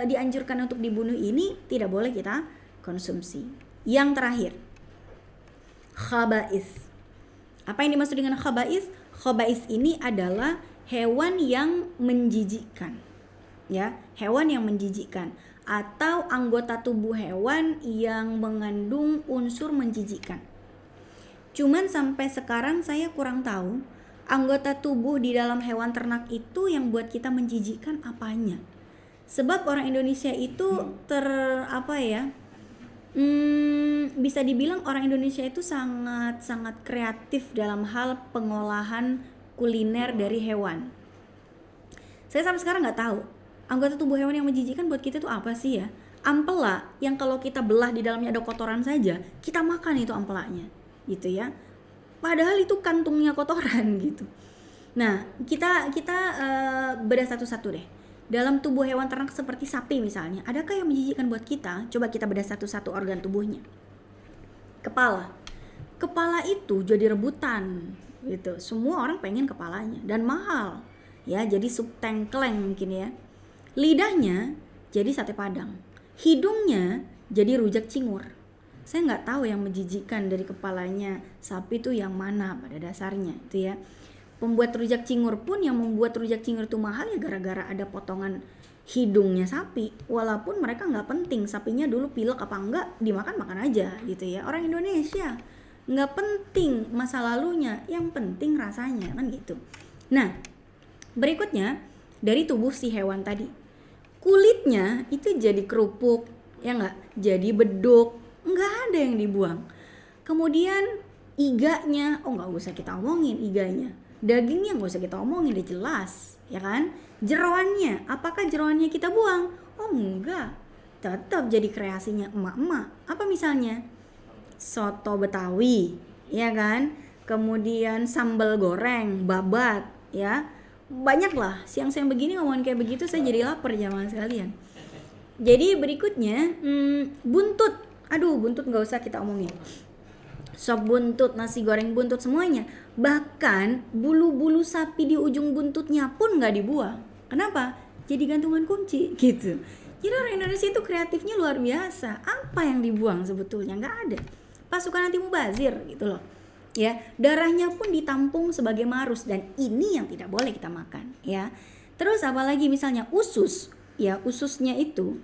[SPEAKER 1] dianjurkan untuk dibunuh ini tidak boleh kita konsumsi. Yang terakhir, khaba'is. Apa yang dimaksud dengan khaba'is? Khaba'is ini adalah hewan yang menjijikkan. Ya, hewan yang menjijikkan atau anggota tubuh hewan yang mengandung unsur menjijikkan. Cuman sampai sekarang saya kurang tahu anggota tubuh di dalam hewan ternak itu yang buat kita menjijikkan apanya. Sebab orang Indonesia itu bisa dibilang orang Indonesia itu sangat kreatif dalam hal pengolahan kuliner dari hewan. Saya sampai sekarang nggak tahu anggota tubuh hewan yang menjijikkan buat kita itu apa sih ya. Ampela yang kalau kita belah di dalamnya ada kotoran saja, kita makan itu ampelanya gitu ya. Padahal itu kantungnya kotoran gitu. Nah, kita bedah satu-satu deh. Dalam tubuh hewan ternak seperti sapi misalnya, adakah yang menjijikkan buat kita? Coba kita bedah satu-satu organ tubuhnya. Kepala. Kepala itu jadi rebutan gitu. Semua orang pengen kepalanya dan mahal. Ya, jadi sup tengkleng mungkin ya. Lidahnya jadi sate padang. Hidungnya jadi rujak cingur. Saya nggak tahu yang menjijikkan dari kepalanya sapi itu yang mana pada dasarnya itu ya. Pembuat rujak cingur pun yang membuat rujak cingur itu mahal ya gara-gara ada potongan hidungnya sapi. Walaupun mereka nggak penting sapinya dulu pilek apa enggak, dimakan aja gitu ya. Orang Indonesia nggak penting masa lalunya, yang penting rasanya kan gitu. Nah, berikutnya dari tubuh si hewan tadi, kulitnya itu jadi kerupuk ya nggak, jadi beduk, nggak ada yang dibuang. Kemudian iganya, nggak usah kita omongin iganya. Dagingnya nggak usah kita omongin, udah jelas ya kan. Jeroannya, apakah jeroannya kita buang? Oh enggak, tetap jadi kreasinya emak-emak. Apa misalnya? Soto Betawi ya kan, kemudian sambal goreng, babat ya, banyak lah. Siang-siang begini ngomongin kayak begitu saya jadi lapar jamaah sekalian. Jadi berikutnya buntut. Aduh, buntut nggak usah kita omongin. Sop buntut, nasi goreng buntut, semuanya. Bahkan bulu-bulu sapi di ujung buntutnya pun nggak dibuang. Kenapa? Jadi gantungan kunci gitu. Jadi orang Indonesia itu kreatifnya luar biasa. Apa yang dibuang sebetulnya? Nggak ada. Pasukan anti mubazir gitu loh. Ya, darahnya pun ditampung sebagai marus dan ini yang tidak boleh kita makan ya. Terus apalagi misalnya usus, ya ususnya itu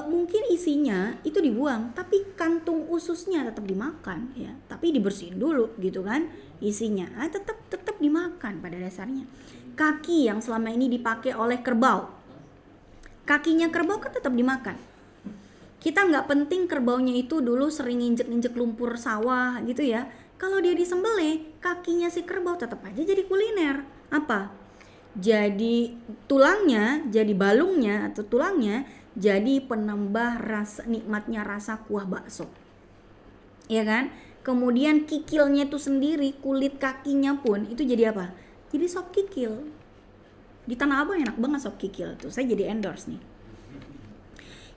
[SPEAKER 1] mungkin isinya itu dibuang, tapi kantung ususnya tetap dimakan ya, tapi dibersihin dulu gitu kan isinya, tetap dimakan pada dasarnya. Kaki yang selama ini dipakai oleh kerbau, kakinya kerbau kan tetap dimakan. Kita nggak penting kerbaunya itu dulu sering injek-injek lumpur sawah gitu ya. Kalau dia disembelih, kakinya si kerbau tetap aja jadi kuliner. Apa? Jadi tulangnya, jadi balungnya atau tulangnya jadi penambah rasa nikmatnya rasa kuah bakso. Ya kan? Kemudian kikilnya itu sendiri, kulit kakinya pun itu jadi apa? Jadi sop kikil. Di Tanah Abang enak banget sop kikil tuh. Saya jadi endorse nih.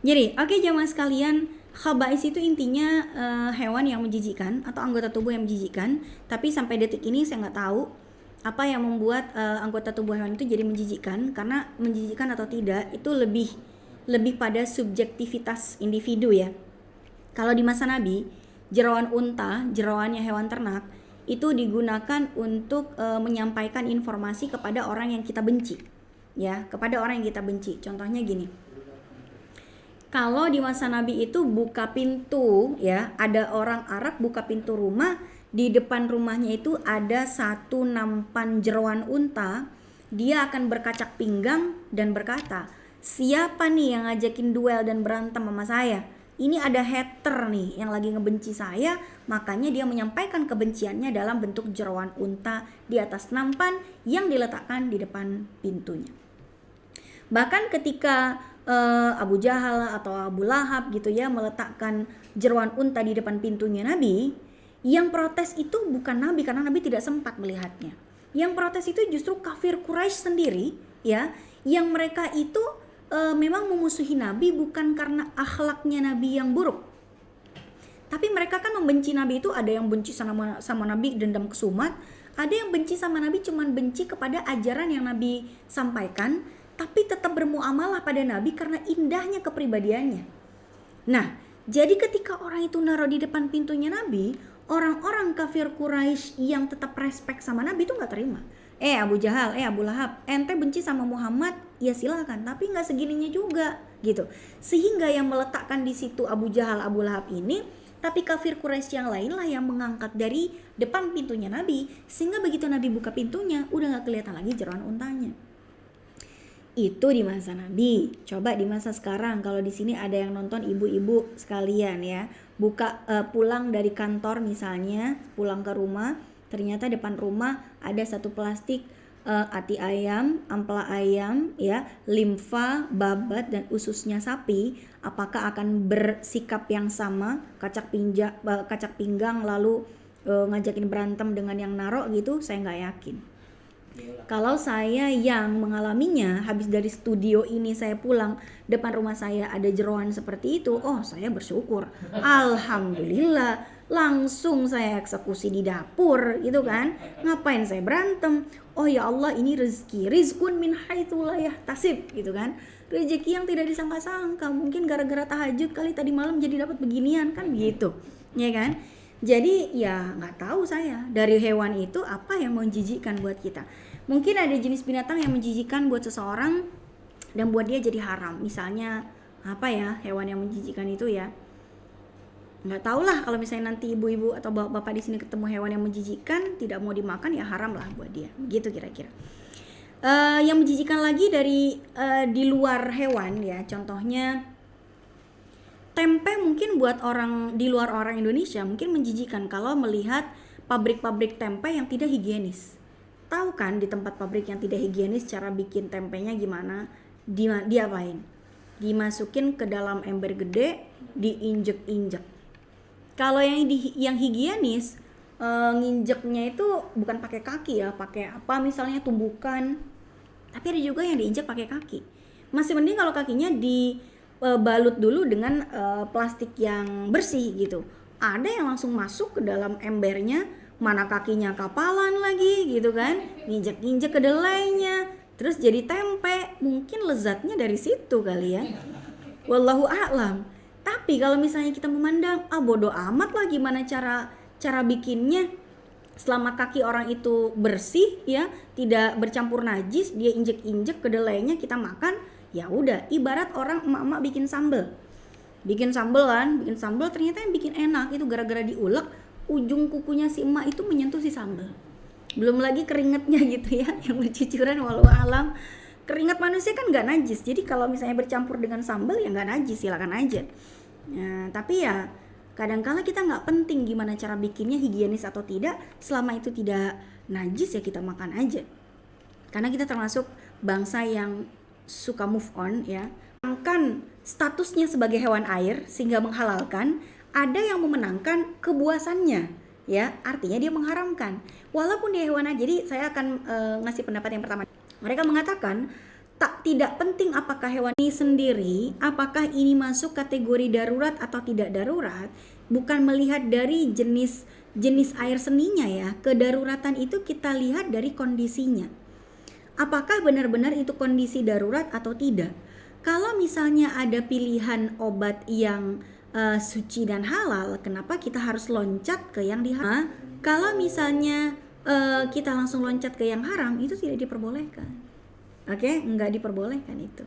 [SPEAKER 1] Jadi, oke jamaah sekalian, khaba'is itu intinya hewan yang menjijikkan atau anggota tubuh yang menjijikkan. Tapi sampai detik ini saya nggak tahu apa yang membuat anggota tubuh hewan itu jadi menjijikkan. Karena menjijikkan atau tidak itu lebih pada subjektivitas individu ya. Kalau di masa Nabi, jeroan unta, jeroannya hewan ternak itu digunakan untuk menyampaikan informasi kepada orang yang kita benci. Ya, kepada orang yang kita benci. Contohnya gini. Kalau di masa Nabi itu buka pintu ya, ada orang Arab buka pintu rumah, di depan rumahnya itu ada satu nampan jeroan unta, dia akan berkacak pinggang dan berkata, siapa nih yang ngajakin duel dan berantem sama saya? Ini ada hater nih yang lagi ngebenci saya, makanya dia menyampaikan kebenciannya dalam bentuk jeroan unta di atas nampan yang diletakkan di depan pintunya. Bahkan ketika Abu Jahal atau Abu Lahab gitu ya meletakkan jeroan unta di depan pintunya Nabi, yang protes itu bukan Nabi karena Nabi tidak sempat melihatnya. Yang protes itu justru kafir Quraisy sendiri ya, yang mereka itu memang memusuhi Nabi bukan karena akhlaknya Nabi yang buruk. Tapi mereka kan membenci Nabi itu, ada yang benci sama Nabi dendam kesumat, ada yang benci sama Nabi cuman benci kepada ajaran yang Nabi sampaikan, tapi tetap bermuamalah pada Nabi karena indahnya kepribadiannya. Nah, jadi ketika orang itu naruh di depan pintunya Nabi, orang-orang kafir Quraisy yang tetap respect sama Nabi itu nggak terima. Abu Jahal, Abu Lahab, ente benci sama Muhammad, ya silakan, tapi nggak segininya juga, gitu. Sehingga yang meletakkan di situ Abu Jahal, Abu Lahab ini, tapi kafir Quraisy yang lain lah yang mengangkat dari depan pintunya Nabi, sehingga begitu Nabi buka pintunya, udah nggak kelihatan lagi jeroan untanya. Itu di masa Nabi. Coba di masa sekarang, kalau di sini ada yang nonton ibu-ibu sekalian ya, pulang dari kantor misalnya, pulang ke rumah, ternyata depan rumah ada satu plastik ati ayam, ampela ayam, ya, limfa, babat dan ususnya sapi. Apakah akan bersikap yang sama, kacak pinggang lalu ngajakin berantem dengan yang narok gitu? Saya nggak yakin. Kalau saya yang mengalaminya, habis dari studio ini saya pulang, depan rumah saya ada jeroan seperti itu, saya bersyukur, alhamdulillah, langsung saya eksekusi di dapur gitu kan. Ngapain saya berantem? Oh ya Allah, ini rezeki, rizqun min haitsu la yahtasib gitu kan, rezeki yang tidak disangka-sangka, mungkin gara-gara tahajud kali tadi malam jadi dapat beginian kan gitu ya kan. Jadi ya nggak tahu saya dari hewan itu apa yang menjijikkan buat kita. Mungkin ada jenis binatang yang menjijikkan buat seseorang dan buat dia jadi haram. Misalnya apa ya hewan yang menjijikkan itu ya? Nggak tahu lah, kalau misalnya nanti ibu-ibu atau bapak-bapak di sini ketemu hewan yang menjijikkan, tidak mau dimakan ya haram lah buat dia. Begitu kira-kira. Yang menjijikkan lagi dari di luar hewan ya, contohnya tempe mungkin buat orang di luar orang Indonesia mungkin menjijikan kalau melihat pabrik-pabrik tempe yang tidak higienis. Tahu kan di tempat pabrik yang tidak higienis cara bikin tempenya gimana? Diapain? Dimasukin ke dalam ember gede, diinjek-injek. Kalau yang higienis, nginjeknya itu bukan pakai kaki ya, pakai apa misalnya tumbukan. Tapi ada juga yang diinjek pakai kaki. Masih mending kalau kakinya dibalut dulu dengan plastik yang bersih gitu. Ada yang langsung masuk ke dalam embernya, mana kakinya kapalan lagi gitu kan, nginjek-injek kedelainya, terus jadi tempe. Mungkin lezatnya dari situ kali ya, wallahu a'lam. Tapi kalau misalnya kita memandang bodoh amat lah gimana cara bikinnya, selama kaki orang itu bersih ya, tidak bercampur najis, dia injek-injek kedelainya kita makan, ya udah. Ibarat orang emak-emak bikin sambal ternyata yang bikin enak itu gara-gara diulek, ujung kukunya si emak itu menyentuh si sambal. Belum lagi keringetnya gitu ya yang bercucuran, walau alam. Keringat manusia kan nggak najis, jadi kalau misalnya bercampur dengan sambal ya nggak najis, silakan aja. Tapi ya kadang-kala kita nggak penting gimana cara bikinnya, higienis atau tidak, selama itu tidak najis ya kita makan aja. Karena kita termasuk bangsa yang suka move on ya. Kan statusnya sebagai hewan air sehingga menghalalkan, ada yang memenangkan kebuasannya ya, artinya dia mengharamkan walaupun dia hewan air. Jadi saya akan ngasih pendapat yang pertama. Mereka mengatakan tidak penting apakah hewan ini sendiri, apakah ini masuk kategori darurat atau tidak darurat, bukan melihat dari jenis air seninya ya. Kedaruratan itu kita lihat dari kondisinya. Apakah benar-benar itu kondisi darurat atau tidak? Kalau misalnya ada pilihan obat yang suci dan halal, kenapa kita harus loncat ke yang diharam? Kalau misalnya kita langsung loncat ke yang haram, itu tidak diperbolehkan. Oke, nggak diperbolehkan itu.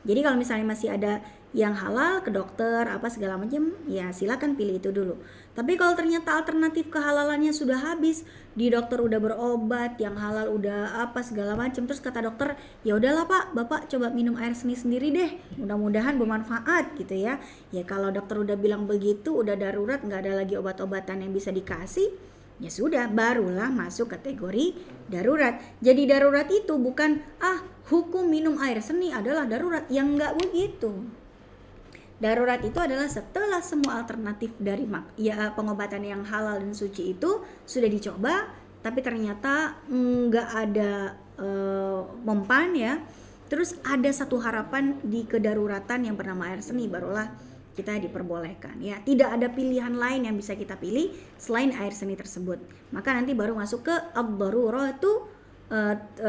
[SPEAKER 1] Jadi kalau misalnya masih ada yang halal, ke dokter apa segala macam, ya silakan pilih itu dulu. Tapi kalau ternyata alternatif kehalalannya sudah habis, di dokter udah berobat, yang halal udah apa segala macam, terus kata dokter, ya udahlah Pak, Bapak coba minum air seni sendiri deh, mudah-mudahan bermanfaat gitu ya. Ya kalau dokter udah bilang begitu, udah darurat, nggak ada lagi obat-obatan yang bisa dikasih, ya sudah, barulah masuk kategori darurat. Jadi darurat itu bukan hukum minum air seni adalah darurat, yang enggak begitu. Darurat itu adalah setelah semua alternatif dari pengobatan yang halal dan suci itu sudah dicoba, tapi ternyata enggak ada mempan ya. Terus ada satu harapan di kedaruratan yang bernama air seni, barulah kita diperbolehkan ya. Tidak ada pilihan lain yang bisa kita pilih selain air seni tersebut. Maka nanti baru masuk ke ad-daruratu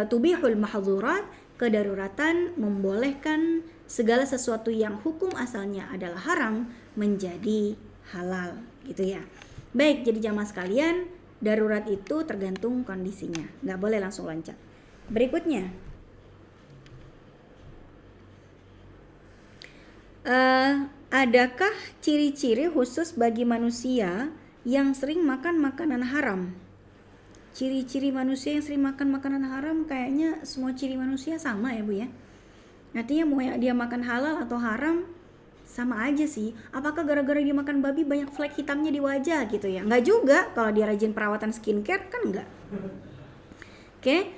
[SPEAKER 1] tubihul mahzurat, kedaruratan membolehkan segala sesuatu yang hukum asalnya adalah haram menjadi halal gitu ya. Baik, jadi jamaah sekalian, darurat itu tergantung kondisinya, nggak boleh langsung loncat. Berikutnya, adakah ciri-ciri khusus bagi manusia yang sering makan makanan haram? Ciri-ciri manusia yang sering makan makanan haram kayaknya semua ciri manusia sama ya Bu ya. Artinya mau dia makan halal atau haram sama aja sih. Apakah gara-gara dia makan babi banyak flek hitamnya di wajah gitu ya? Enggak juga, kalau dia rajin perawatan skincare kan enggak. Oke,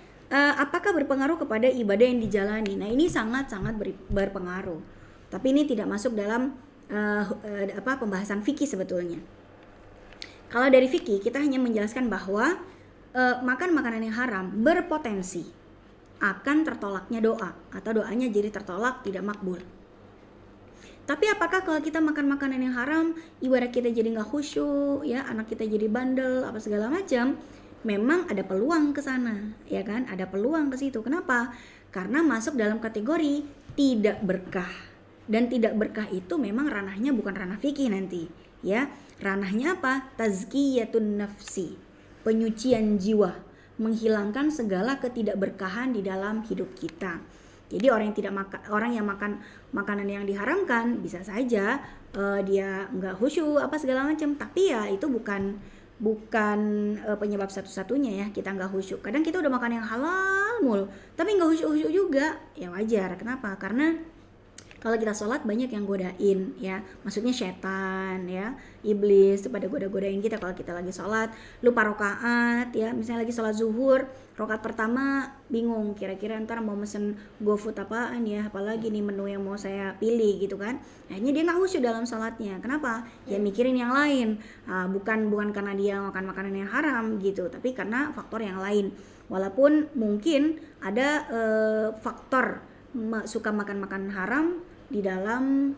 [SPEAKER 1] apakah berpengaruh kepada ibadah yang dijalani? Nah ini sangat-sangat berpengaruh. Tapi ini tidak masuk dalam pembahasan fikih sebetulnya. Kalau dari fikih kita hanya menjelaskan bahwa makan makanan yang haram berpotensi akan tertolaknya doa atau doanya jadi tertolak, tidak makbul. Tapi apakah kalau kita makan makanan yang haram ibadah kita jadi nggak khusyuk ya, anak kita jadi bandel apa segala macam? Memang ada peluang ke sana ya kan, ada peluang ke situ. Kenapa? Karena masuk dalam kategori tidak berkah. Dan tidak berkah itu memang ranahnya bukan ranah fikih nanti ya. Ranahnya apa? Tazkiyatun nafsi, penyucian jiwa, menghilangkan segala ketidakberkahan di dalam hidup kita. Jadi orang yang makan makanan yang diharamkan bisa saja dia nggak khusyuk apa segala macam, tapi ya itu bukan penyebab satu-satunya ya kita nggak khusyuk. Kadang kita udah makan yang halal mulu tapi nggak khusyuk juga, ya wajar. Kenapa? Karena kalau kita sholat banyak yang godain ya, maksudnya setan ya, iblis itu pada godain kita kalau kita lagi sholat, lupa rokaat ya. Misalnya lagi sholat zuhur, rokaat pertama bingung kira-kira ntar mau mesen GoFood apaan ya, apalagi nih menu yang mau saya pilih gitu kan. Akhirnya dia nggak khusyuk dalam sholatnya. Kenapa? Ya mikirin yang lain. Bukan karena dia makan makanan yang haram gitu, tapi karena faktor yang lain. Walaupun mungkin ada faktor suka makan makanan haram di dalam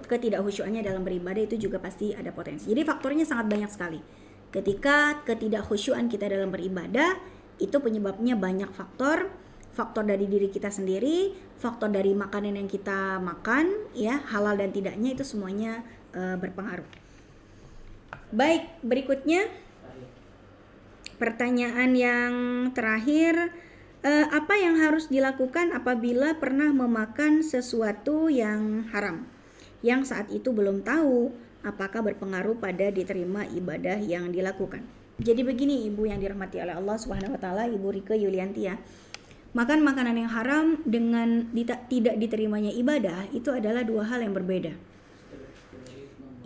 [SPEAKER 1] ketidakhusyuannya dalam beribadah, itu juga pasti ada potensi. Jadi faktornya sangat banyak sekali. Ketika ketidakhusyuan kita dalam beribadah, itu penyebabnya banyak faktor. Faktor dari diri kita sendiri, faktor dari makanan yang kita makan ya, halal dan tidaknya itu semuanya berpengaruh. Baik, berikutnya pertanyaan yang terakhir. Apa yang harus dilakukan apabila pernah memakan sesuatu yang haram yang saat itu belum tahu apakah berpengaruh pada diterima ibadah yang dilakukan? Jadi begini Ibu yang dirahmati oleh Allah Subhanahu wa taala, Ibu Rike Yulianti ya. Makan makanan yang haram dengan tidak diterimanya ibadah itu adalah dua hal yang berbeda.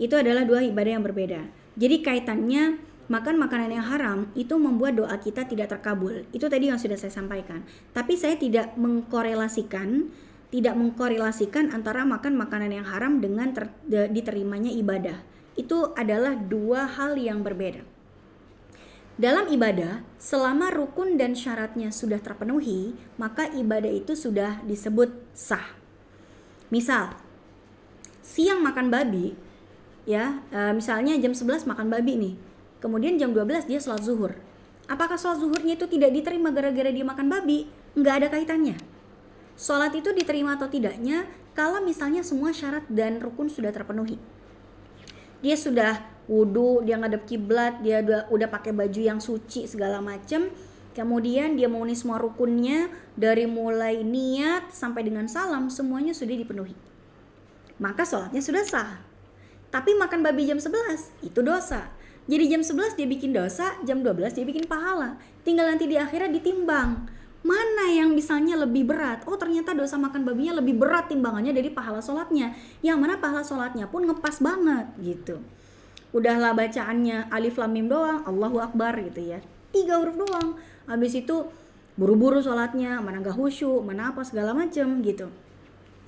[SPEAKER 1] Itu adalah dua ibadah yang berbeda. Jadi kaitannya makan makanan yang haram itu membuat doa kita tidak terkabul. Itu tadi yang sudah saya sampaikan. Tapi saya tidak mengkorelasikan antara makan makanan yang haram dengan diterimanya ibadah. Itu adalah dua hal yang berbeda. Dalam ibadah, selama rukun dan syaratnya sudah terpenuhi, maka ibadah itu sudah disebut sah. Misal, siang makan babi, ya, misalnya jam 11 makan babi nih. Kemudian jam 12 dia sholat zuhur. Apakah sholat zuhurnya itu tidak diterima gara-gara dia makan babi? Nggak ada kaitannya. Sholat itu diterima atau tidaknya kalau misalnya semua syarat dan rukun sudah terpenuhi. Dia sudah wudu, dia ngadep kiblat, dia udah pakai baju yang suci segala macam. Kemudian dia memenuhi semua rukunnya dari mulai niat sampai dengan salam, semuanya sudah dipenuhi. Maka sholatnya sudah sah. Tapi makan babi jam 11 itu dosa. Jadi jam 11 dia bikin dosa, jam 12 dia bikin pahala. Tinggal nanti di akhirat ditimbang. Mana yang misalnya lebih berat? Oh ternyata dosa makan babinya lebih berat timbangannya dari pahala sholatnya. Yang mana pahala sholatnya pun ngepas banget gitu. Udahlah bacaannya alif lam mim doang, Allahu Akbar gitu ya. 3 huruf doang. Habis itu buru-buru sholatnya, mana gak khusyuk, mana apa segala macem gitu.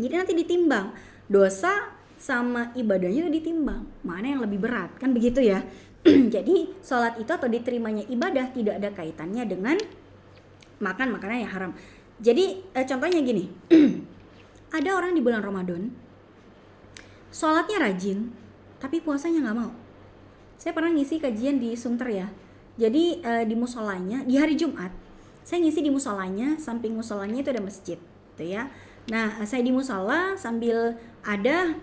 [SPEAKER 1] Jadi nanti ditimbang. Dosa sama ibadahnya itu ditimbang. Mana yang lebih berat? Kan begitu ya. Jadi sholat itu atau diterimanya ibadah tidak ada kaitannya dengan makan makanan yang haram. Jadi contohnya gini, ada orang di bulan Ramadan, sholatnya rajin, tapi puasanya nggak mau. Saya pernah ngisi kajian di Sunter ya. Jadi di musolanya di hari Jumat, saya ngisi di musolanya, samping musolanya itu ada masjid, gitu ya. Nah, saya di musola sambil ada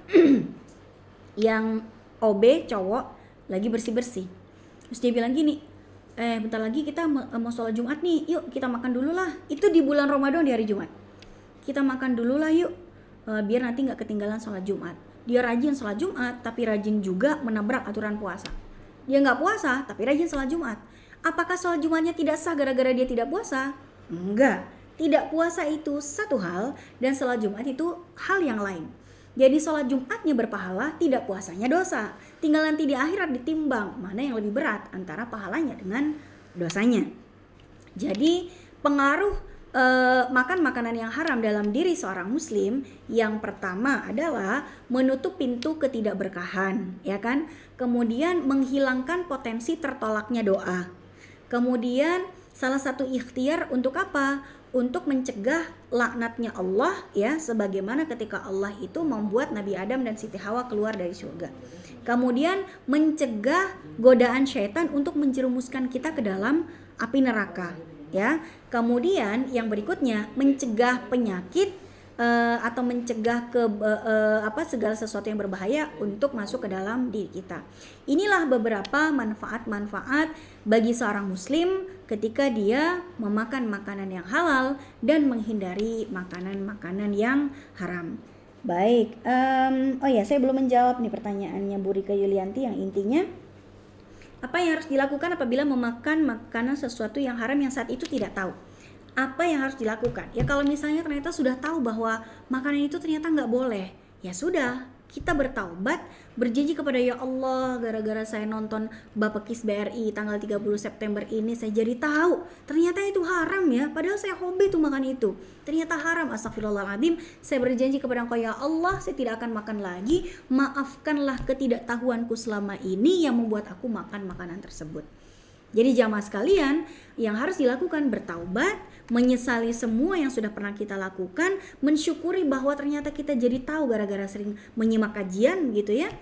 [SPEAKER 1] yang OB cowok lagi bersih-bersih. Terus dia bilang gini, bentar lagi kita mau sholat Jumat nih, yuk kita makan dulu lah. Itu di bulan Ramadan di hari Jumat. Kita makan dulu lah yuk, biar nanti nggak ketinggalan sholat Jumat. Dia rajin sholat Jumat, tapi rajin juga menabrak aturan puasa. Dia nggak puasa, tapi rajin sholat Jumat. Apakah sholat Jumatnya tidak sah gara-gara dia tidak puasa? Enggak. Tidak puasa itu satu hal, dan sholat Jumat itu hal yang lain. Jadi sholat Jumatnya berpahala, tidak puasanya dosa. Tinggal nanti di akhirat ditimbang mana yang lebih berat antara pahalanya dengan dosanya. Jadi pengaruh makan makanan yang haram dalam diri seorang muslim, yang pertama adalah menutup pintu ketidakberkahan, ya kan? Kemudian menghilangkan potensi tertolaknya doa. Kemudian salah satu ikhtiar untuk apa? Untuk mencegah laknatnya Allah, ya, sebagaimana ketika Allah itu membuat Nabi Adam dan Siti Hawa keluar dari surga. Kemudian mencegah godaan syaitan untuk menjerumuskan kita ke dalam api neraka, ya. Kemudian yang berikutnya mencegah penyakit atau mencegah segala sesuatu yang berbahaya untuk masuk ke dalam diri kita. Inilah beberapa manfaat-manfaat bagi seorang muslim ketika dia memakan makanan yang halal dan menghindari makanan-makanan yang haram. Baik, saya belum menjawab nih pertanyaannya Bu Rika Yulianti, yang intinya apa yang harus dilakukan apabila memakan makanan sesuatu yang haram yang saat itu tidak tahu. Apa yang harus dilakukan? Ya kalau misalnya ternyata sudah tahu bahwa makanan itu ternyata nggak boleh, ya sudah, kita bertaubat, berjanji kepada ya Allah, gara-gara saya nonton Bapekis BRI tanggal 30 September ini saya jadi tahu ternyata itu haram ya, padahal saya hobi tuh makan itu, ternyata haram, astagfirullahaladzim, saya berjanji kepada Engkau ya Allah, saya tidak akan makan lagi, maafkanlah ketidaktahuanku selama ini yang membuat aku makan makanan tersebut. Jadi jamaah sekalian, yang harus dilakukan bertaubat, menyesali semua yang sudah pernah kita lakukan, mensyukuri bahwa ternyata kita jadi tahu gara-gara sering menyimak kajian gitu ya.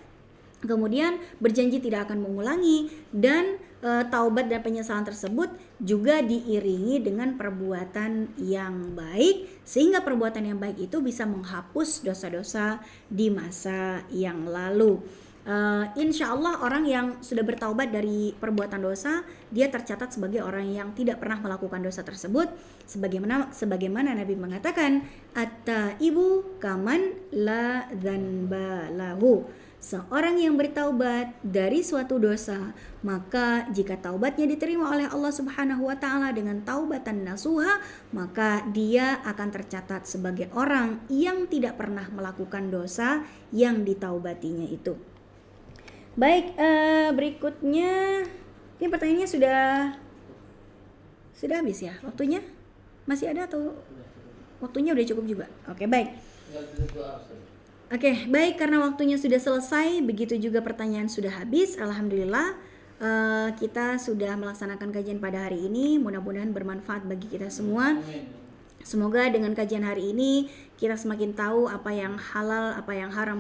[SPEAKER 1] Kemudian berjanji tidak akan mengulangi, dan taubat dan penyesalan tersebut juga diiringi dengan perbuatan yang baik, sehingga perbuatan yang baik itu bisa menghapus dosa-dosa di masa yang lalu. Insya Allah orang yang sudah bertaubat dari perbuatan dosa, dia tercatat sebagai orang yang tidak pernah melakukan dosa tersebut, sebagaimana Nabi mengatakan, at-taibu kaman la dzanba lahu. Seorang yang bertaubat dari suatu dosa, maka jika taubatnya diterima oleh Allah Subhanahu wa taala dengan taubatan nasuha, maka dia akan tercatat sebagai orang yang tidak pernah melakukan dosa yang ditaubatinya itu. Baik, berikutnya ini pertanyaannya sudah habis ya waktunya? Masih ada atau waktunya udah cukup juga? Oke, baik. Oke, baik, karena waktunya sudah selesai, begitu juga pertanyaan sudah habis. Alhamdulillah kita sudah melaksanakan kajian pada hari ini. Mudah-mudahan bermanfaat bagi kita semua. Semoga dengan kajian hari ini kita semakin tahu apa yang halal, apa yang haram